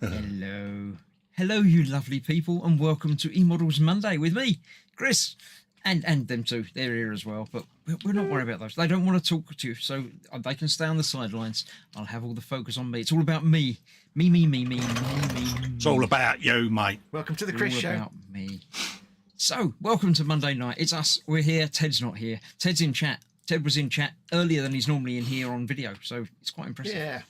Hello. Hello, you lovely people, and welcome to eModels Monday with me, Chris, and them too. They're here as well, but we're not worried about those. They don't want to talk to you, so they can stay on the sidelines. I'll have all the focus on me. It's all about me. Me. It's all about you, mate. Welcome to the Chris Show. All about me. So, welcome to Monday night. It's us. We're here. Ted's not here. Ted's in chat. Ted was in chat earlier than he's normally in here on video, so it's quite impressive. Yeah.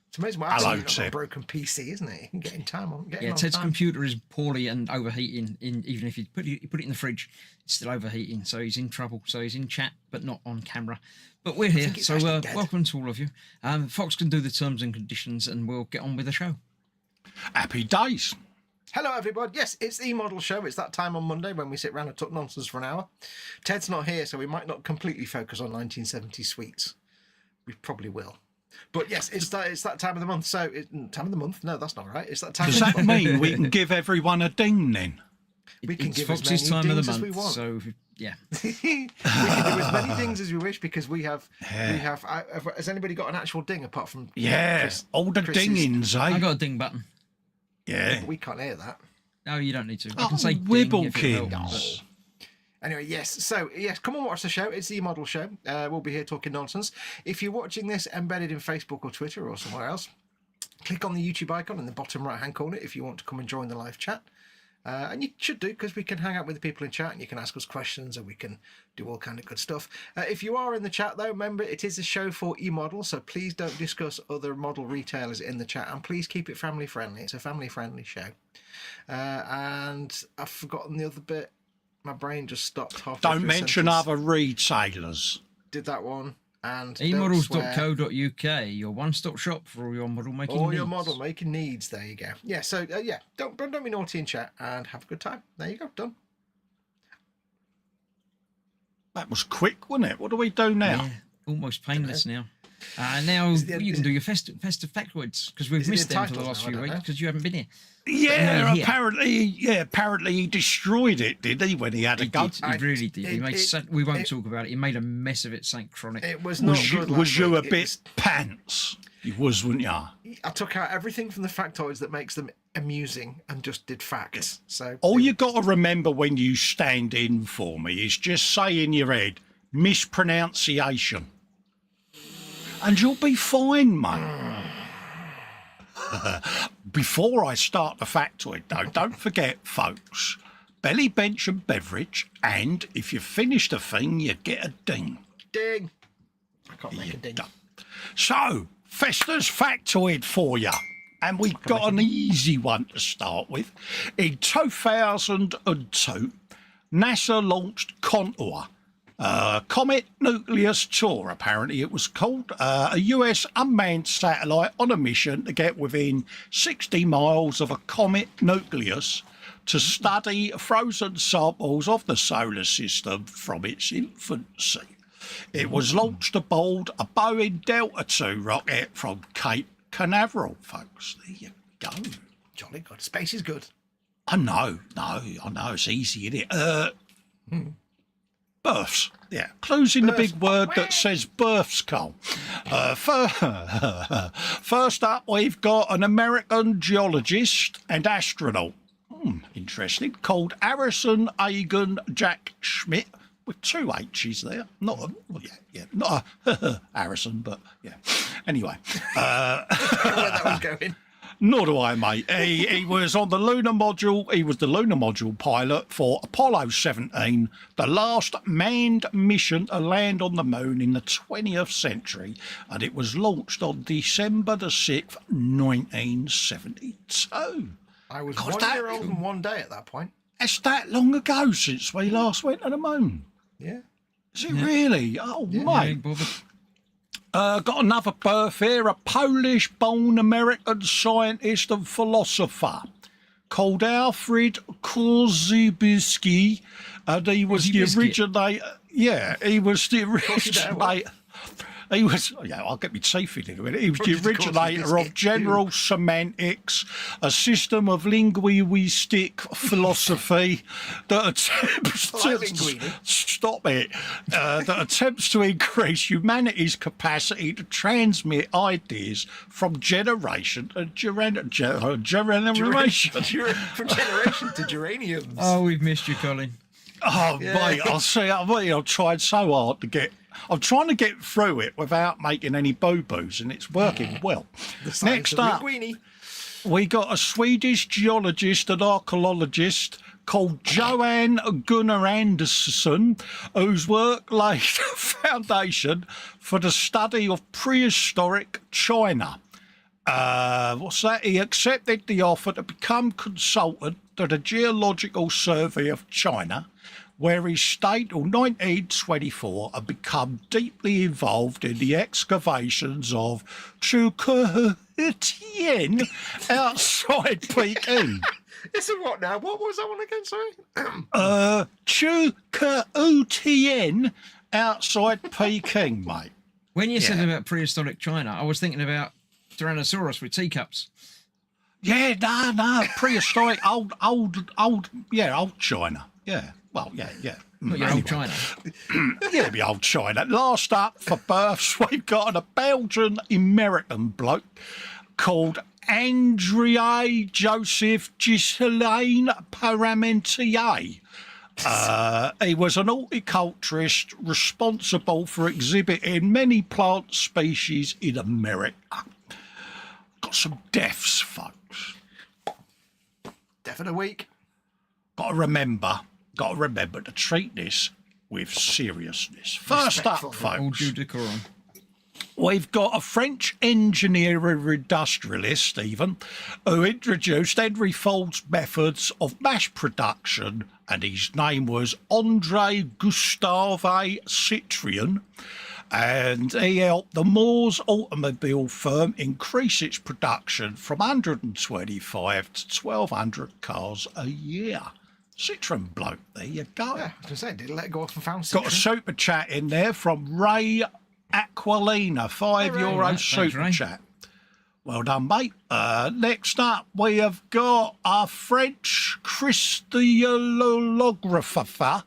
It's amazing what happens when you've got a broken PC, isn't it? You can get in time on. Yeah, Ted's computer is poorly and overheating. Even if you put it in the fridge, it's still overheating. So he's in trouble. So he's in chat, but not on camera. But we're here. So welcome to all of you. Foxx can do the terms and conditions, and we'll get on with the show. Happy days. Hello, everybody. Yes, it's the eModel Show. It's that time on Monday when we sit around and talk nonsense for an hour. Ted's not here, so we might not completely focus on 1970 sweets. We probably will. But yes, it's that time of the month. So time of the month? No, that's not right. It's that time. Does of the that month. mean we can give everyone a ding then? We can It's give as Fox's many time of the dings as we month, want. so yeah. We can do as many dings as we wish because we have. Has anybody got an actual ding apart from? Yeah, all the Chris's- dingings, eh? I got a ding button. Yeah. We can't hear that. No, you don't need to. I Oh, can say ding if it helps. Wibbлекins. Anyway, yes. So, yes, come and watch the show. It's the eModel show. We'll be here talking nonsense. If you're watching this embedded in Facebook or Twitter or somewhere else, click on the YouTube icon in the bottom right-hand corner if you want to come and join the live chat. And you should do, because we can hang out with the people in chat and you can ask us questions and we can do all kind of good stuff. If you are in the chat, though, remember, it is a show for eModels, so please don't discuss other model retailers in the chat, and please keep it family-friendly. It's a family-friendly show. And I've forgotten the other bit. My brain just stopped halfway Don't through a mention sentence. other retailers. Did that one. And eModels.co.uk, your one-stop shop for all your model making all needs. your model making needs. There you go. Yeah. So don't be naughty in chat and have a good time. There you go. Done. That was quick, wasn't it? What do we do now? Yeah, almost painless now. Now you can do your festive factoids, because we've Is it missed the them for the titles last now? I few don't weeks know. because you haven't been here. Yeah, here. apparently he destroyed it, did he, when he had a He go? did. He really did. He made. We won't talk about it. He made a mess of it. St. Chronic. It was not good. Was you a last week. bit pants? You was, wasn't you? I took out everything from the factoids that makes them amusing and just did facts. So All you got to remember when you stand in for me is just say in your head, mispronunciation. And you'll be fine, mate. Before I start the factoid, though, don't forget, folks, belly, bench and beverage, and if you finish the thing, you get a ding. ding. I can't make a ding. Done. So, Fester's factoid for you. And we've got an easy one to start with. In 2002, NASA launched Contour, Comet Nucleus Tour, apparently it was called, a US unmanned satellite on a mission to get within 60 miles of a comet nucleus to study frozen samples of the solar system from its infancy. It was launched aboard a Boeing Delta II rocket from Cape Canaveral, folks. There you go. Jolly good. Space is good. I know, it's easy, isn't it? Births. Yeah, clues in the big word that says births, Cole. First up, we've got an American geologist and astronaut. Interesting. Called Harrison Hagen Jack Schmidt, with two H's there. Not a, well, yeah, not a Harrison, but yeah. Anyway. I don't know where that was going. Nor do I, mate. He was on the lunar module. He was the lunar module pilot for Apollo 17, the last manned mission to land on the moon in the 20th century, and it was launched on December the 6th, 1972. I was God, 1 year old and 1 day at that point. It's that long ago since we last went to the moon. Yeah. Is it really? Oh, Yeah, mate. ain't bothered. Got another birth here, a Polish-born American scientist and philosopher called Alfred Korzybski, and he was the Korzybski. originator. Yeah, he was the Korzybski. He was, yeah, I'll get my teeth in a minute. He was the Korzybski. originator of general semantics, a system of linguistic philosophy that attempts I like linguini. stop it, that attempts to increase humanity's capacity to transmit ideas from generation to generation. From generation to geraniums. Oh, we've missed you, Colin. Oh, mate, I'll say, I've tried so hard to get. I'm trying to get through it without making any boo-boos, and it's working well. The science Next of up, linguini. we got a Swedish geologist and archaeologist called Johan Gunnar Andersson, whose work laid the foundation for the study of prehistoric China. What's that? He accepted the offer to become consultant to the Geological Survey of China, where he stayed till 1924 and become deeply involved in the excavations of Chukootien outside Peking. It's a what now? What was that one again? Sorry. Chukootien outside Peking, mate. When you said Yeah. about prehistoric China, I was thinking about Tyrannosaurus with teacups. Yeah, no, prehistoric, old China. Yeah, well, yeah. Not your old China. Yeah, it'd be old China. Last up for births, we've got a Belgian-American bloke called André Joseph Ghislaine Parmentier. He was an horticulturist responsible for exhibiting many plant species in America. Got some deaths, folks. Death of the week. Got to remember to treat this with seriousness. First up, Respectful. All folks, due decorum. we've got a French engineer and industrialist, even, who introduced Henry Ford's methods of mass production, and his name was André Gustave Citroën, and he helped the Moores automobile firm increase its production from 125 to 1,200 cars a year. Citroën bloke, there you go. Yeah, I was going to say, did let go off and found Got a Citroën. super chat in there from Ray Aquilina, €5 Thanks, super Ray. chat. Well done, mate. Next up, we have got a French crystallographer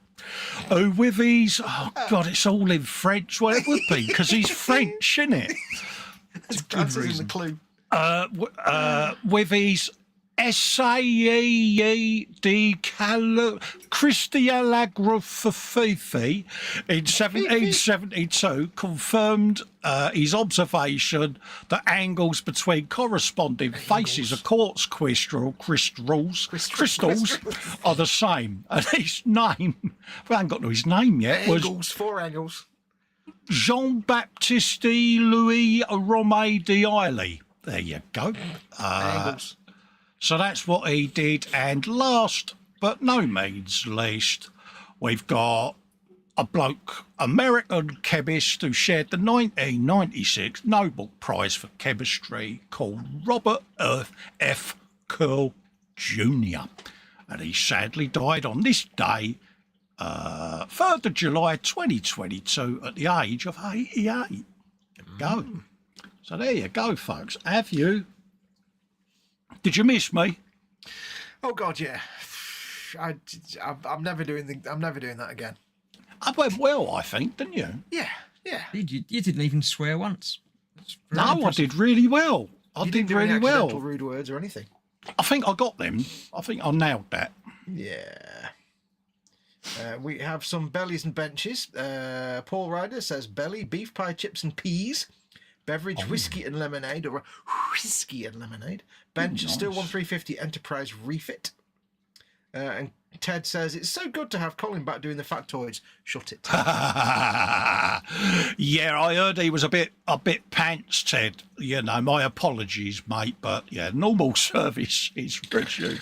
who, with his, oh God, it's all in French. Well, it would be because he's French, isn't it? Answers in the clue. With his SAED crystallography in 1772 confirmed his observation that angles between corresponding faces of quartz crystals are the same. And his name, we haven't got to his name yet, was Angles, 4 angles. Jean-Baptiste Louis Rome d'Illy. There you go. Angles. So that's what he did. And last but no means least, we've got a bloke, American chemist, who shared the 1996 Nobel Prize for Chemistry, called Robert F. Curl Jr. And he sadly died on this day, 3rd of July 2022, at the age of 88. Go. So there you go, folks. Have you? Did you miss me? Oh God, yeah. I'm never doing that again. I went well, I think, didn't you? Yeah. You didn't even swear once. That's very No, impressive. I did really well. I You did didn't do any really accidental well. rude words or anything. I think I got them. I think I nailed that. Yeah. We have some bellies and benches. Paul Ryder says belly, beef pie, chips and peas. Beverage, whiskey and lemonade, or whiskey and lemonade. Bench, nice. still 1,350 Enterprise refit. And Ted says, it's so good to have Colin back doing the factoids. Shut it. Yeah, I heard he was a bit pants, Ted. You know, my apologies, mate, but yeah, normal service is resumed.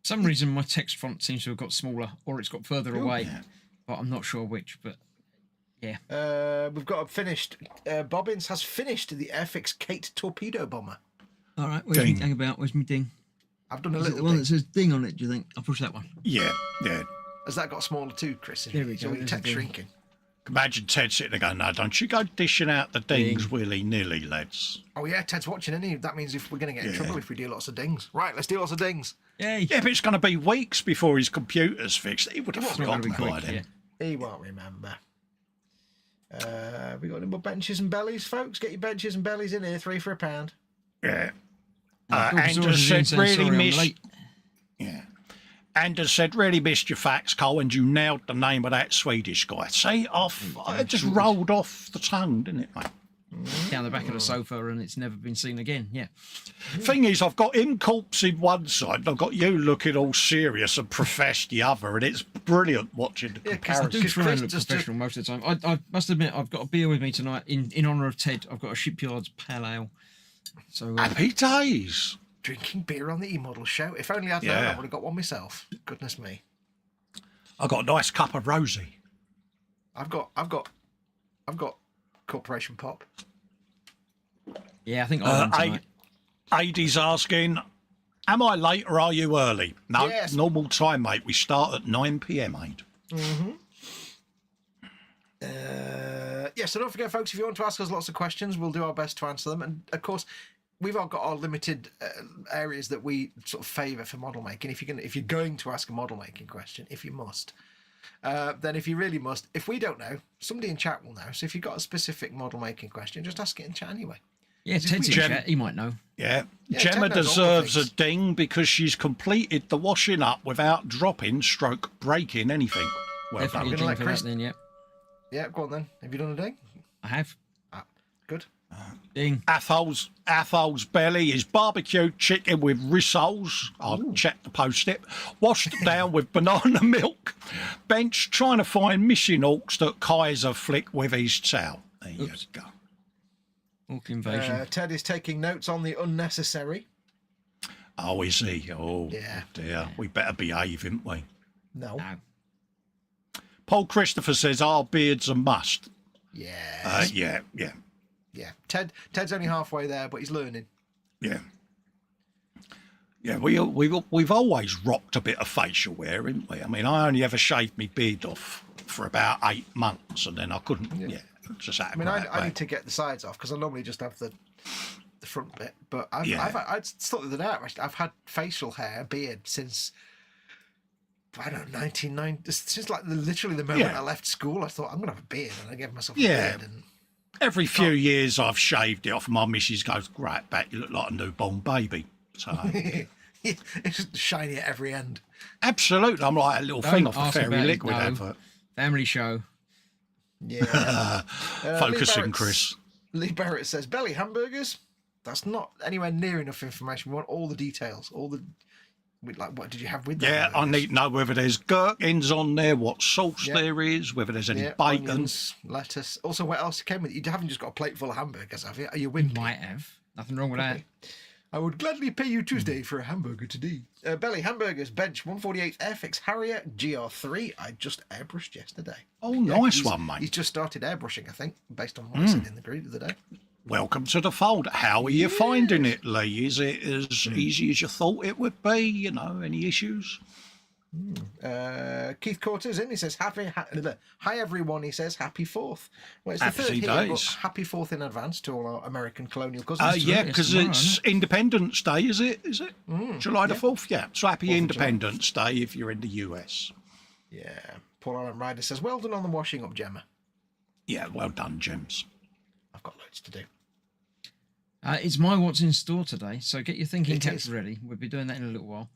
For some reason, my text font seems to have got smaller, or it's got further away. yeah. But I'm not sure which. But yeah, We've got a finished. Bobbins has finished the Airfix Kate torpedo bomber. all right. Where's Ding. me ding about? Where's me ding? I've done a Is it little the one thing. that says ding on it? Do you think? I'll push that one. Yeah. Has that got smaller too, Chris? There we So go, your there's a text ding. shrinking. Imagine Ted sitting there going, no, don't you go dishing out the dings willy-nilly, lads. Oh yeah, Ted's watching, isn't he? That means if we're going to get in Yeah. trouble if we do lots of dings. Right, let's do lots of dings. Yay! Yeah, but it's going to be weeks before his computer's fixed. He would have It's not going to forgotten be by quick. then. Yeah. He won't remember. We got any more benches and bellies, folks? Get your benches and bellies in here, 3 for £1. Yeah. Gulp Anders Source is in said, saying, really "Sorry, I'm missed. late." Yeah. Anders said, really missed your facts, Cole, and you nailed the name of that Swedish guy. See, it just rolled off the tongue, didn't it, mate? Down the back of the sofa, and it's never been seen again. Yeah. Thing is, I've got him corpse in one side, and I've got you looking all serious and professed the other, and it's brilliant watching the Yeah, 'cause I Aaron, do comparison. try and Chris look just- professional most of the time. I must admit, I've got a beer with me tonight in honour of Ted. I've got a Shipyard's Pale Ale. So Happy days. Drinking beer on the eModels show. If only I'd known, Yeah. I would have got one myself. Goodness me. I got a nice cup of rosy. I've got Corporation Pop. yeah, I think I'll win tonight. Adie's asking, am I late or are you early? No, Yes. normal time, mate. We start at 9 p.m, Ade. Yeah, so don't forget, folks, if you want to ask us lots of questions, we'll do our best to answer them. And of course, we've all got our limited areas that we sort of favour for model making. If you're going to ask a model making question, if you must, then if you really must, if we don't know, somebody in chat will know. So if you've got a specific model making question, just ask it in chat anyway. Yeah, Ted's in chat. He might know. Yeah, Yeah, Gemma Ted knows all the deserves a things. ding because she's completed the washing up without dropping, stroke breaking anything. Well Definitely done. a gonna ding let for Chris- that then, yeah. Yeah, go on then. Have you done a ding? I have. Good. Ding. Athol's belly is barbecued chicken with rissoles. I'll check the post-it. Washed down with banana milk. Bench trying to find missing orcs that Kaiser flick with his towel. There you Oops. go. Orc invasion. Ted is taking notes on the unnecessary. Oh, is he? Oh, Yeah. dear. We better behave, haven't we? No. No. Paul Christopher says our beard's a must. Yeah. Yeah. Yeah. Ted's only halfway there, but he's learning. Yeah. Yeah, we've always rocked a bit of facial hair, haven't we? I mean, I only ever shaved my beard off for about 8 months, and then I couldn't. Yeah, just had to I mean, grow I it need back. to get the sides off because I normally just have the front bit. But I thought the other day, I've had facial hair, beard since, I don't know, 1990. Since like literally the moment Yeah. I left school, I thought I'm gonna have a beard, and I gave myself Yeah. a beard. And Every few years I've shaved it off. My missus goes, "Right back, you look like a newborn baby." So it's just shiny at every end. absolutely, I'm like a little Don't thing off the ask Fairy about it, Liquid no. advert. Family show. Yeah. Focusing, Chris. Lee Barrett says belly hamburgers. That's not anywhere near enough information. We want all the details. Like, what did you have with that? Yeah, I need to know whether there's gherkins on there, what sauce Yeah. there is, whether there's any Yeah, bacon. onions, lettuce. Also, what else came with it? You haven't just got a plate full of hamburgers, have you? Are you We wimpy? might have. Nothing wrong with that. I would gladly pay you Tuesday for a hamburger today. Belly hamburgers, bench 148 Airfix Harrier GR3. I just airbrushed yesterday. Oh, nice he's- one, mate. He's just started airbrushing, I think, based on what I said in the group the other day. Welcome to the fold. How are you finding it, Lee? Is it as easy as you thought it would be? You know, any issues? Keith Corter's in. He says, hi everyone. He says, happy 4th. Well, it's the Happy 3rd here, but days. happy 4th in advance to all our American colonial cousins. Yeah, it's because tomorrow, it's isn't Independence Day, is it? Is it? July the 4th? Yeah. So happy 4th of Independence Day if you're in the US. Yeah. Paul Allen Ryder says, well done on the washing up, Gemma. Yeah, well done, James. I've got loads to do. It's my what's in store today, so get your thinking It caps is. ready. We'll be doing that in a little while.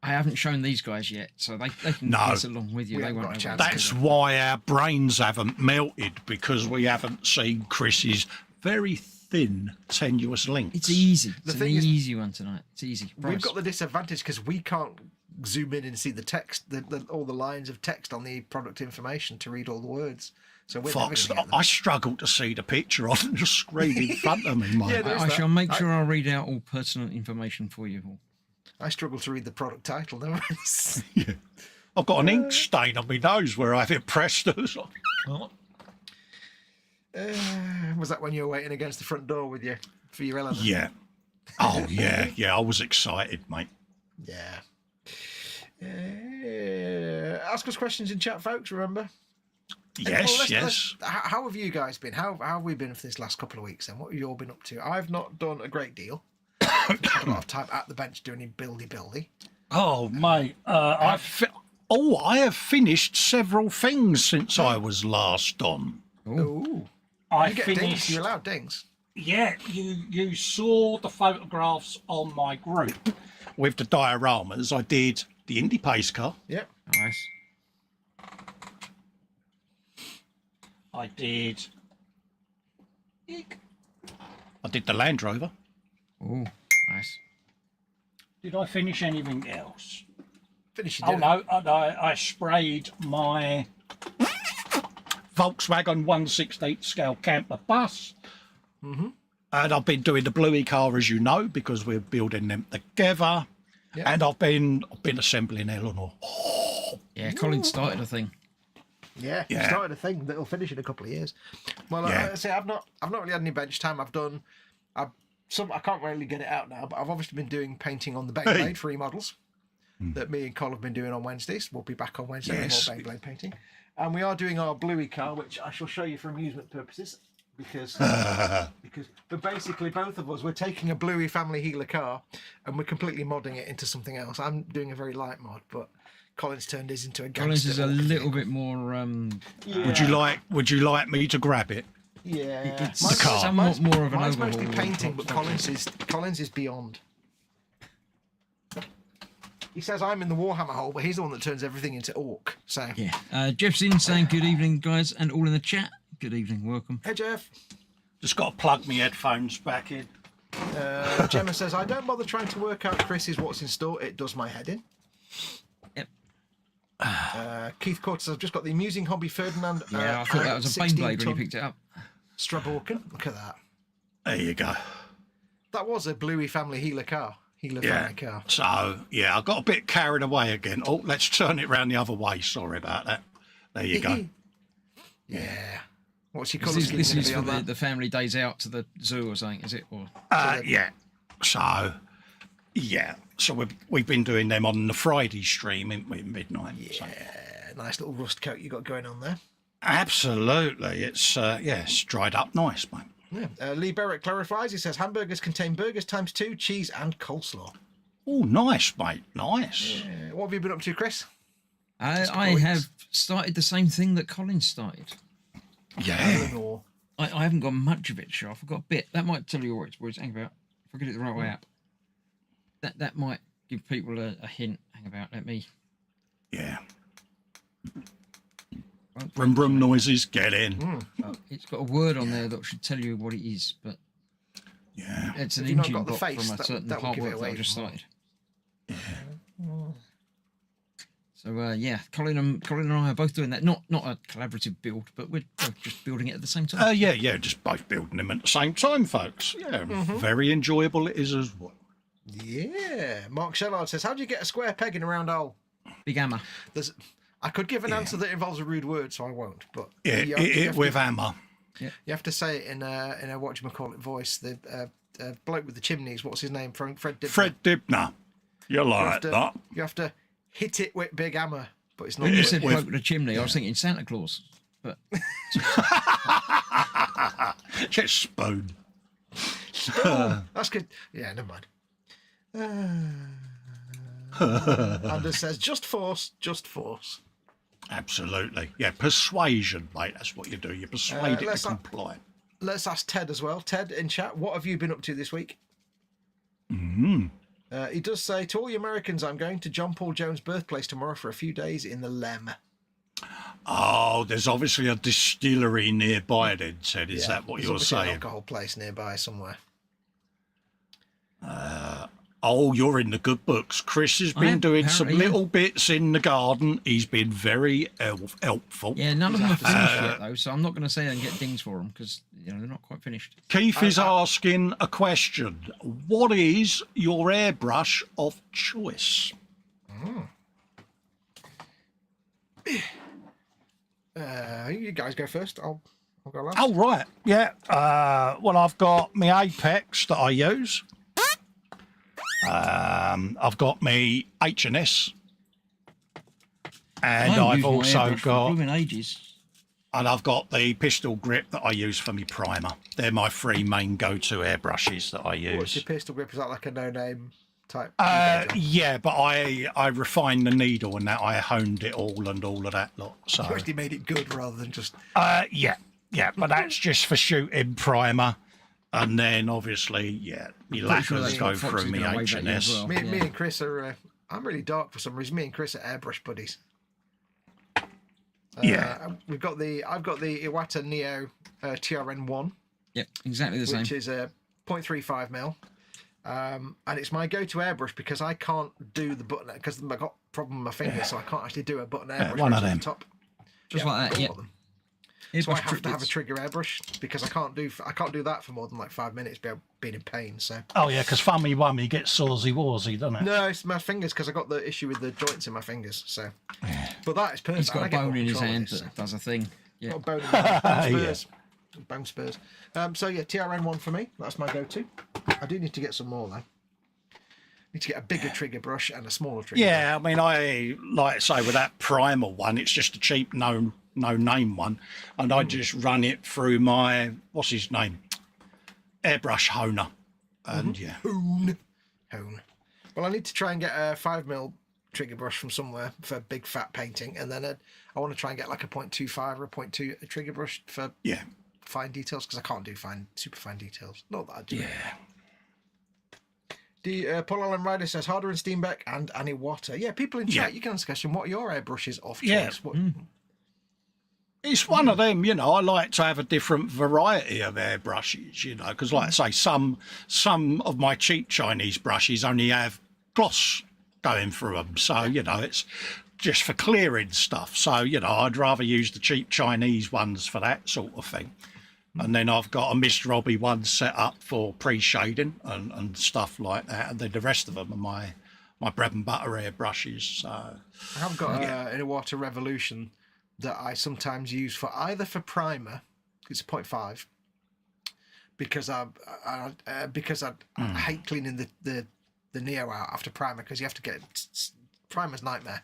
I haven't shown these guys yet, so they can No. pass along with you. We They haven't won't got a know chance. what That's to do. why our brains haven't melted, because we haven't seen Chris's very thin, tenuous links. It's easy. The It's an thing is- easy one tonight. It's easy. We've Promise. got the disadvantage because we can't zoom in and see the text, all the lines of text on the product information to read all the words. So we're Fox, never going to get I struggle to see the picture on the screen in front of me, mate. Yeah, there is I that. shall make sure I'll read out all pertinent information for you all. I struggle to read the product title. Never mind. I've got an ink stain on my nose where I've impressed us. Was that when you were waiting against the front door with you for your Eleanor? Yeah. Oh, yeah. Yeah, I was excited, mate. Yeah. Ask us questions in chat, folks. Remember. Yes, Well, yes. how have you guys been? How have we been for this last couple of weeks? Then what have you all been up to? I've not done a great deal. I've had a lot of time at the bench doing buildy. Oh, mate. I have finished several things since I was last on. Ooh. I You get dings. You're allowed dings. Yeah, you saw the photographs on my group with the dioramas. I did the Indy pace car. Yep. Nice. I did the Land Rover. Oh, nice. Did I finish anything else? Finish your Oh dinner. no, I sprayed my Volkswagen 1/16 scale camper bus. And I've been doing the Bluey car, as you know, because we're building them together. Yeah. And I've been assembling Eleanor. Yeah, Colin started a thing. Yeah, Yeah. started a thing that'll finish in a couple of years. Well, Yeah. I say I've not really had any bench time. I can't really get it out now, but I've obviously been doing painting on the Beyblade for eModels. that me and Colin have been doing on Wednesdays. We'll be back on Wednesday Yes. with more Beyblade painting. And we are doing our bluey car, which I shall show you for amusement purposes. Because but basically both of us, we're taking a bluey family healer car and we're completely modding it into something else. I'm doing a very light mod, but Colin's turned his into a gangster. Collins is a orc little vehicle. bit more. Yeah. Would you like me to grab it? Yeah, It's the car. somewhat more of an mine's overhaul. mostly painting, of but what's Collins is beyond. He says I'm in the Warhammer hole, but he's the one that turns everything into orc. So Yeah. Jeff's in saying good evening, guys, and all in the chat. Good evening, welcome. hey Jeff. Just got to plug my headphones back in. Gemma says I don't bother trying to work out Chris is what's in store. It does my head in. Yep. Keith Court says I've just got the amusing hobby Ferdinand. Yeah, I thought that was a Baneblade when you picked it up. Straborken. Look at that. There you go. That was a bluey family healer car. Family car. So, yeah, I got a bit carried away again. Oh, let's turn it round the other way. Sorry about that. There you go. Yeah. What's your colour This scheme is going to be for on that? the family days out to the zoo or something, is it? Or Yeah. So, yeah. So we've been doing them on the Friday stream in midnight. So. Yeah, nice little rust coat you got going on there. Absolutely. It's it's dried up nice, mate. Yeah. Lee Berwick clarifies. He says hamburgers contain burgers times 2, cheese and coleslaw. Oh, nice, mate. Nice. What have you been up to, Chris? I have started the same thing that Colin started. Yeah. Or I haven't got much of it, sure. I've got a bit. That might tell you what it's hang about. If I get it the right way up. That might give people a hint. Hang about, let me. Yeah. Brum brum noises, get in. It's got a word on there that should tell you what it is, but Yeah. it's an If you've not engine got the block face, from a certain that will part give it work that I away just more. started. So yeah, Colin and I are both doing that. Not a collaborative build, but we're both just building it at the same time. Yeah, just both building them at the same time, folks. Yeah, very enjoyable it is as well. yeah. Mark Shellard says, how do you get a square peg in a round hole? Big hammer. I could give an answer that involves a rude word, so I won't. But Yeah, you have to- with hammer. you have to say it in a whatchamacallit voice. The bloke with the chimneys, what's his name? Fred Dibner. Fred Dibner. You like that? You have to hit it with big hammer, but it's not. When you with- said bloke with a chimney, I was thinking Santa Claus. But Just spoon. That's good. Yeah, never mind. Anders says, just force, just force. Absolutely. Yeah, persuasion, mate. That's what you do. You persuade it let's to not- comply. Let's ask Ted as well. Ted in chat, what have you been up to this week? He does say, to all you Americans, I'm going to John Paul Jones' birthplace tomorrow for a few days in the Lem. Oh, there's obviously a distillery nearby then, Ted. Is that what There's you're obviously an saying? alcohol place nearby somewhere. Oh, you're in the good books. Chris has been am, doing some apparently, yeah. little bits in the garden. He's been very helpful. yeah, none of them are finished yet though, so I'm not going to say and get dings for them because they're not quite finished. Keith is asking a question. What is your airbrush of choice? You guys go first. I'll go last. Oh, right. Yeah. Well, I've got my Apex that I use. I've got my H&S. And I've also got... ages. And I've got the pistol grip that I use for my primer. They're my three main go-to airbrushes that I What's use. your pistol grip? Is that like a no-name type? Yeah, but I refined the needle and that. I honed it all and all of that lot. So You actually made it good rather than just... yeah, but that's just for shooting primer. And then obviously, yeah, my Pretty sure lacquers that's go what Foxx through is gonna my wave at you as H&S. well. Me Yeah. and Chris are... I'm really dark for some reason. Me and Chris are airbrush buddies. Yeah. I've got the Iwata Neo TRN1, Yep, exactly the same. which is a 0.35 mil. And it's my go-to airbrush because I can't do the button because I've got a problem with my fingers, so I can't actually do a button airbrush. one of right to the them. Top. Just Yeah, like that, all yeah. of them. Airbrush So I have to have a triplets. trigger airbrush because I can't do that for more than like 5 minutes being in pain. So Oh, yeah, because Fummy Wummy gets sawsy-warsy, doesn't it? no, it's my fingers because I got the issue with the joints in my fingers. So, but that is perfect. He's got I a get more bone in his control of hand this, that does a thing. Yeah. Got a bone in my bone spurs. Bone spurs. So yeah, TRN1 for me. That's my go-to. I do need to get some more though. Need to get a bigger trigger brush and a smaller trigger brush. Yeah, I mean, I like say with that primer one, it's just a cheap no name one, and I just run it through my what's his name, airbrush honer, and yeah. Hone. Well, I need to try and get a 5mm trigger brush from somewhere for big fat painting, and then I want to try and get like a 0.25 or a 0.2 trigger brush for fine details, because I can't do super fine details. Not that I do. Yeah. Paul Allen Ryder says Harder and Steenbeck and Annie Water. Yeah, people in chat, you can ask a question. What are your airbrushes of choice? It's one of them, I like to have a different variety of airbrushes, because like I say, some of my cheap Chinese brushes only have gloss going through them. So, it's just for clearing stuff. So, I'd rather use the cheap Chinese ones for that sort of thing. And then I've got a Mr. Robbie one set up for pre-shading and stuff like that. And then the rest of them are my bread and butter airbrushes. So I have got an Iwata Revolution that I sometimes use for either for primer, it's a 0.5, because I hate cleaning the Neo out after primer, because you have to get primer's nightmare,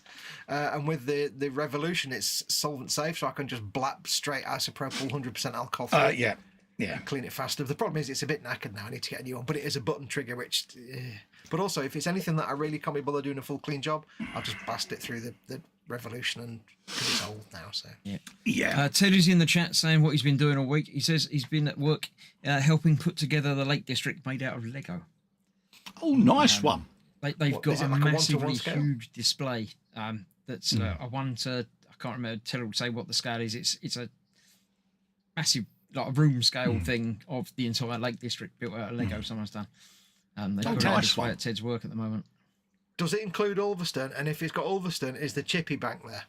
and with the Revolution it's solvent safe, so I can just blap straight isopropyl 100% alcohol free. And clean it faster. The problem is it's a bit knackered now. I need to get a new one, but it is a button trigger, which but also if it's anything that I really can't be bothered doing a full clean job, I'll just blast it through the Revolution, and because it's old now. So Ted is in the chat saying what he's been doing all week. He says he's been at work helping put together the Lake District made out of Lego. Oh, nice one. They've got a like massively scale? huge display that's a 1 to, I can't remember, say what the scale is. It's a massive, like a room scale thing of the entire Lake District built out of Lego someone's done. They've got a display at Ted's work at the moment. Does it include Ulverston? And if it's got Ulverston, is the Chippy Bank there?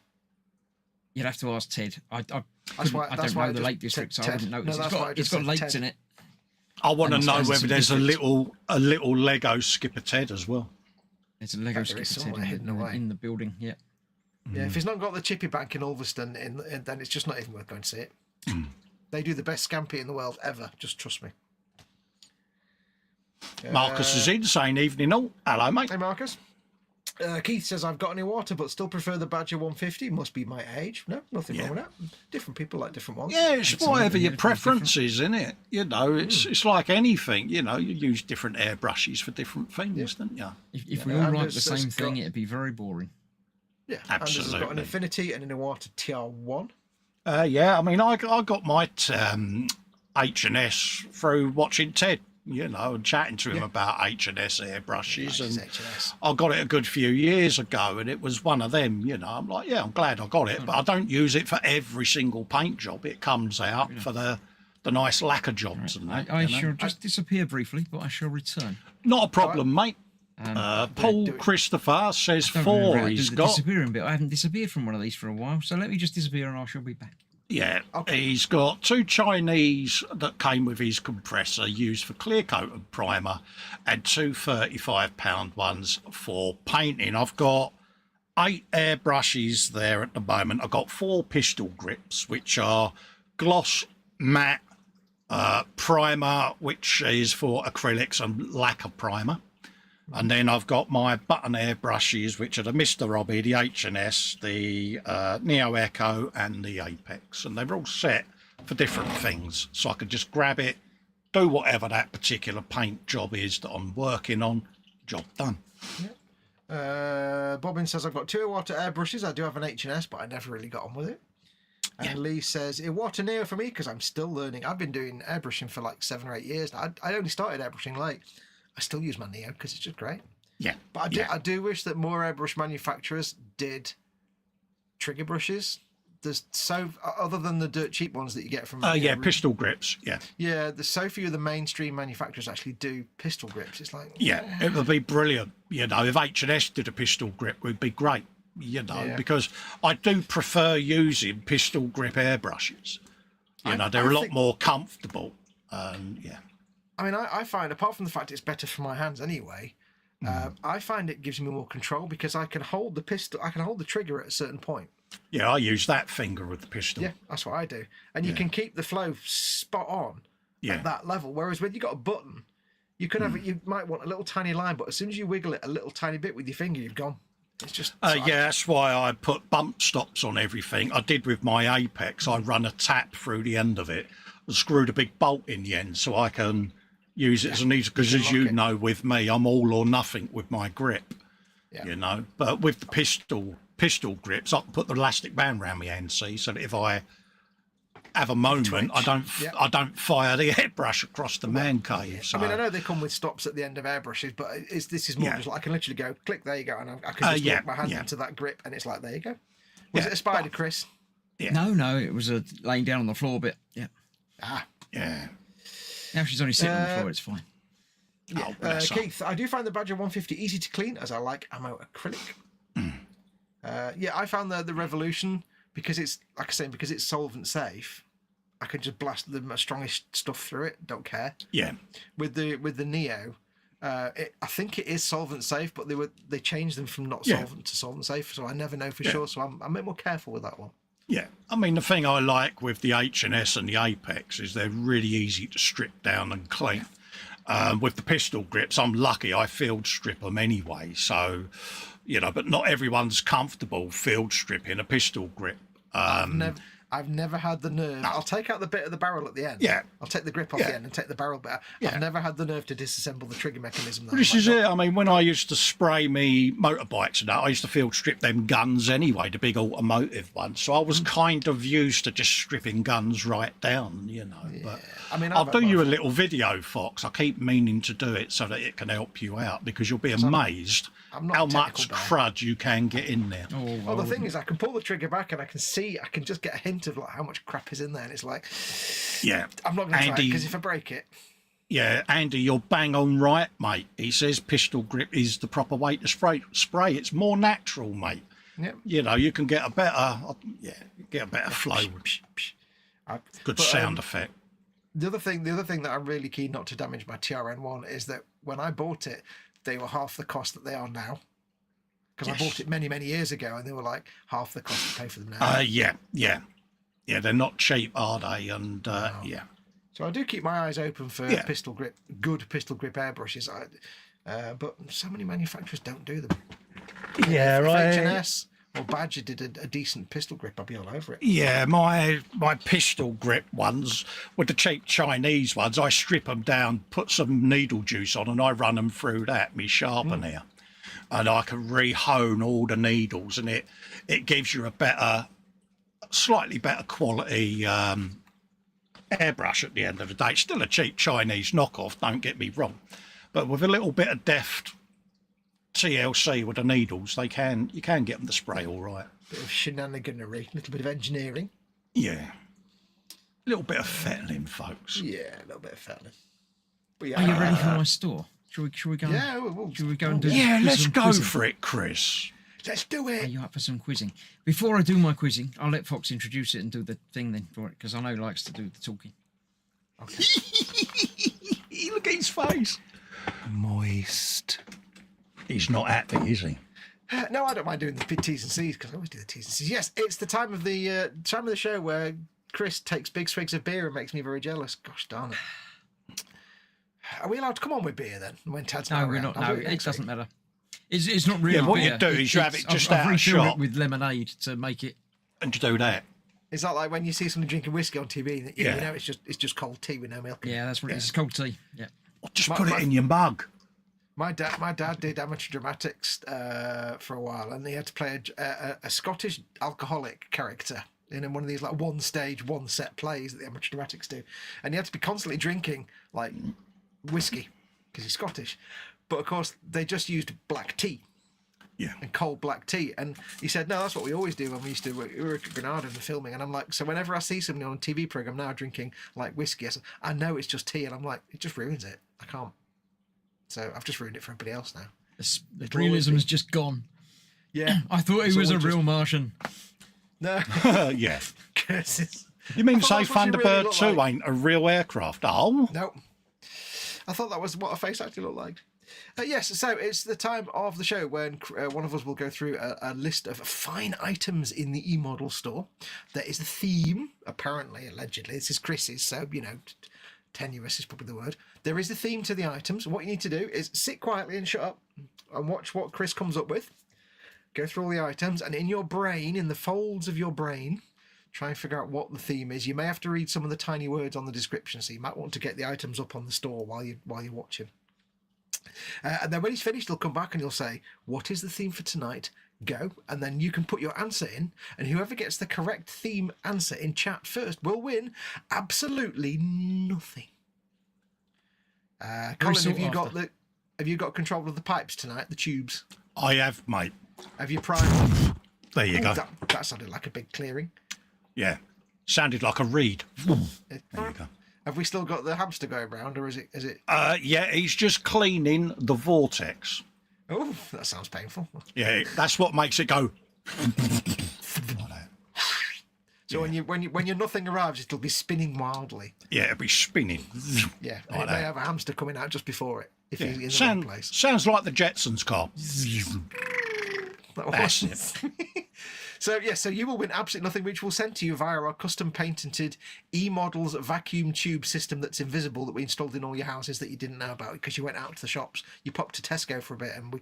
You'd have to ask Ted. I don't why know the Lake District, so I wouldn't notice. It's got lakes in it. I want to And know it's whether there's a little Lego Skipper Ted as well. There's a Lego Skipper Ted in the building. Yeah. Yeah, if it's not got the Chippy Bank in Ulverston, then it's just not even worth going to see it. They do the best scampi in the world ever. Just trust me. Marcus is in, saying evening all. Hello, mate. Hey, Marcus. Keith says, I've got any water, but still prefer the Badger 150. Must be my age. No, nothing wrong with that. Different people like different ones. Yeah, it's whatever your preference is, isn't it? It's like anything. You use different airbrushes for different things, don't you? If we all like the same thing, it'd be very boring. Yeah, absolutely. Anders has got an Infinity and an Iwata TR1. I mean, I got my H&S through watching Ted, and chatting to him about H&S airbrushes. And H&S. I got it a good few years ago, and it was one of them, I'm like, I'm glad I got it, but I don't use it for every single paint job. It comes out for the nice lacquer jobs. And that, I shall just disappear briefly, but I shall return. Not a problem, mate. Paul Christopher says 4 he's got. Disappearing bit. I haven't disappeared from one of these for a while, so let me just disappear and I shall be back. Yeah, he's got 2 Chinese that came with his compressor used for clear coat and primer, and 2 £35 ones for painting. I've got 8 airbrushes there at the moment. I've got 4 pistol grips, which are gloss, matte, primer, which is for acrylics, and lacquer primer. And then I've got my button airbrushes, which are the Mr. Robbie, the H&S, the Neo Echo, and the Apex. And they're all set for different things. So I could just grab it, do whatever that particular paint job is that I'm working on, job done. Yeah. Bobbin says, I've got 2 Iwata airbrushes. I do have an H&S, but I never really got on with it. And Lee says, Iwata Neo for me, because I'm still learning. I've been doing airbrushing for like 7 or 8 years. I only started airbrushing late. I still use my Neo because it's just great. Yeah. But I do wish that more airbrush manufacturers did trigger brushes. There's other than the dirt cheap ones that you get from pistol grips. Yeah, there's so few of the mainstream manufacturers actually do pistol grips. It's like it would be brilliant. If H&S did a pistol grip, it would be great. Because I do prefer using pistol grip airbrushes. They're a lot more comfortable. I mean, I find, apart from the fact it's better for my hands anyway, I find it gives me more control because I can hold the pistol, I can hold the trigger at a certain point. Yeah, I use that finger with the pistol. Yeah, that's what I do. And you can keep the flow spot on at that level. Whereas when you got a button, You could have you might want a little tiny line, but as soon as you wiggle it a little tiny bit with your finger, you've gone. It's just Yeah, that's why I put bump stops on everything. I did with my Apex. I run a tap through the end of it and screwed a big bolt in the end so I can use it as a needle. Because as you know, with me, I'm all or nothing with my grip. Yeah. You know, but with the pistol grips, I can put the elastic band around my hand, see, so that if I have a moment, I don't fire the airbrush across the man cave. So. I mean, I know they come with stops at the end of airbrushes, but this is more just like I can literally go click. There you go, and I can just put my hand into that grip, and it's like there you go. Was it a spider, Chris? Yeah. No, it was a laying down on the floor bit. Yeah. Yeah. Now she's only sitting on the floor. It's fine. Yeah. Keith, I do find the Badger 150 easy to clean, as I like ammo acrylic. I found the Revolution, because it's like I say, because it's solvent safe, I could just blast the strongest stuff through it. Don't care. Yeah. With the Neo, I think it is solvent safe, but they changed them from not solvent to solvent safe, so I never know for sure. So I'm a bit more careful with that one. Yeah, I mean, the thing I like with the H&S and the Apex is they're really easy to strip down and clean. With the pistol grips, I'm lucky I field strip them anyway. So, you know, but not everyone's comfortable field stripping a pistol grip. I've never had the nerve. I'll take out the bit of the barrel at the end. Yeah. I'll take the grip off the end and take the barrel bit out. I've never had the nerve to disassemble the trigger mechanism. This is it. I mean, when I used to spray me motorbikes and that, I used to field strip them guns anyway, the big automotive ones. So I was kind of used to just stripping guns right down, you know. Yeah. But I mean, I'll do you a little video, Foxx. I keep meaning to do it so that it can help you out, because you'll be amazed how much crud you can get in there. Well, the thing is, I can pull the trigger back and I can just get a hint of like how much crap is in there, and it's like, I'm not going to try it, because if I break it. Yeah, Andy, you're bang on right, mate. He says pistol grip is the proper way to spray. It's more natural, mate. Yep. You know, you can get a better, flow. Good sound effect. The other thing that I'm really keen not to damage my TRN1 is that when I bought it, they were half the cost that they are now. Because I bought it many, many years ago, and they were like half the cost to pay for them now. Yeah, they're not cheap, are they? And So I do keep my eyes open for good pistol grip airbrushes. But so many manufacturers don't do them. Yeah, right. If H&S or Badger did a decent pistol grip, I'd be all over it. Yeah, my pistol grip ones, with the cheap Chinese ones, I strip them down, put some needle juice on, and I run them through that, me sharpener. And I can re-hone all the needles, and it gives you a slightly better quality airbrush at the end of the day. It's still a cheap Chinese knockoff, don't get me wrong, but with a little bit of deft TLC with the needles, you can get them to spray all right. Bit of shenaniganery, a little bit of engineering. Yeah, a little bit of fettling, folks. Yeah, a little bit of fettling. But are you ready for my store? Should we go? Yeah, should we go and do? Yeah, let's go for it, Chris. Let's do it. Are you up for some quizzing? Before I do my quizzing, I'll let Foxx introduce it and do the thing then for it, because I know he likes to do the talking. Okay. Look at his face. Moist. He's not happy, is he? No, I don't mind doing the T's and C's, because I always do the T's and C's. Yes, it's the time of the show where Chris takes big swigs of beer and makes me very jealous. Gosh darn it. Are we allowed to come on with beer then? When Tad's not we're around? not. No, it doesn't matter. It's not really. Yeah, what beer. you do is you have it just I've out of refilled shot it with lemonade to make it. and you do that. Is that like when you see somebody drinking whiskey on TV? You know, it's just cold tea with no milk. Yeah, that's what it is. It's cold tea. Yeah. Or just put it in your mug. My dad did amateur dramatics for a while, and he had to play a Scottish alcoholic character in one of these like one stage, one set plays that the amateur dramatics do, and he had to be constantly drinking like whiskey because he's Scottish, but of course they just used black tea. Yeah. And cold black tea. And he said, no, that's what we always do when we were at Granada and filming. And I'm like, so whenever I see somebody on a TV program now drinking like whiskey, I know it's just tea. And I'm like, it just ruins it. I can't. So I've just ruined it for everybody else now. The realism is just gone. Yeah. I thought he was a real Martian. No. Yeah. Curses. You mean to say that's what she really Thunderbird looked 2 like. ain't a real aircraft? Oh. No. I thought that was what a face actually looked like. Yes, so it's the time of the show when one of us will go through a list of fine items in the eModel store. There is a theme, apparently, allegedly. This is Chris's, so, tenuous is probably the word. There is a theme to the items. What you need to do is sit quietly and shut up and watch what Chris comes up with. Go through all the items, and in your brain, in the folds of your brain, try and figure out what the theme is. You may have to read some of the tiny words on the description, so you might want to get the items up on the store while you're watching. And then when he's finished, he'll come back and he'll say, "What is the theme for tonight?" Go, and then you can put your answer in, and whoever gets the correct theme answer in chat first will win absolutely nothing. Colin, have you got control of the pipes tonight? The tubes? I have, mate. Have you primed them? There you go. That sounded like a big clearing. Yeah, sounded like a reed. There you go. Have we still got the hamster going round, or is it? Yeah, he's just cleaning the vortex. Oh, that sounds painful. Yeah, that's what makes it go. So when your nothing arrives, it'll be spinning wildly. Yeah, it'll be spinning. Yeah, Like it may have a hamster coming out just before it. If you're in the wrong place. Sounds like the Jetsons car. That's it. So you will win absolutely nothing, which we'll send to you via our custom patented eModels vacuum tube system that's invisible that we installed in all your houses that you didn't know about because you went out to the shops. You popped to Tesco for a bit, and we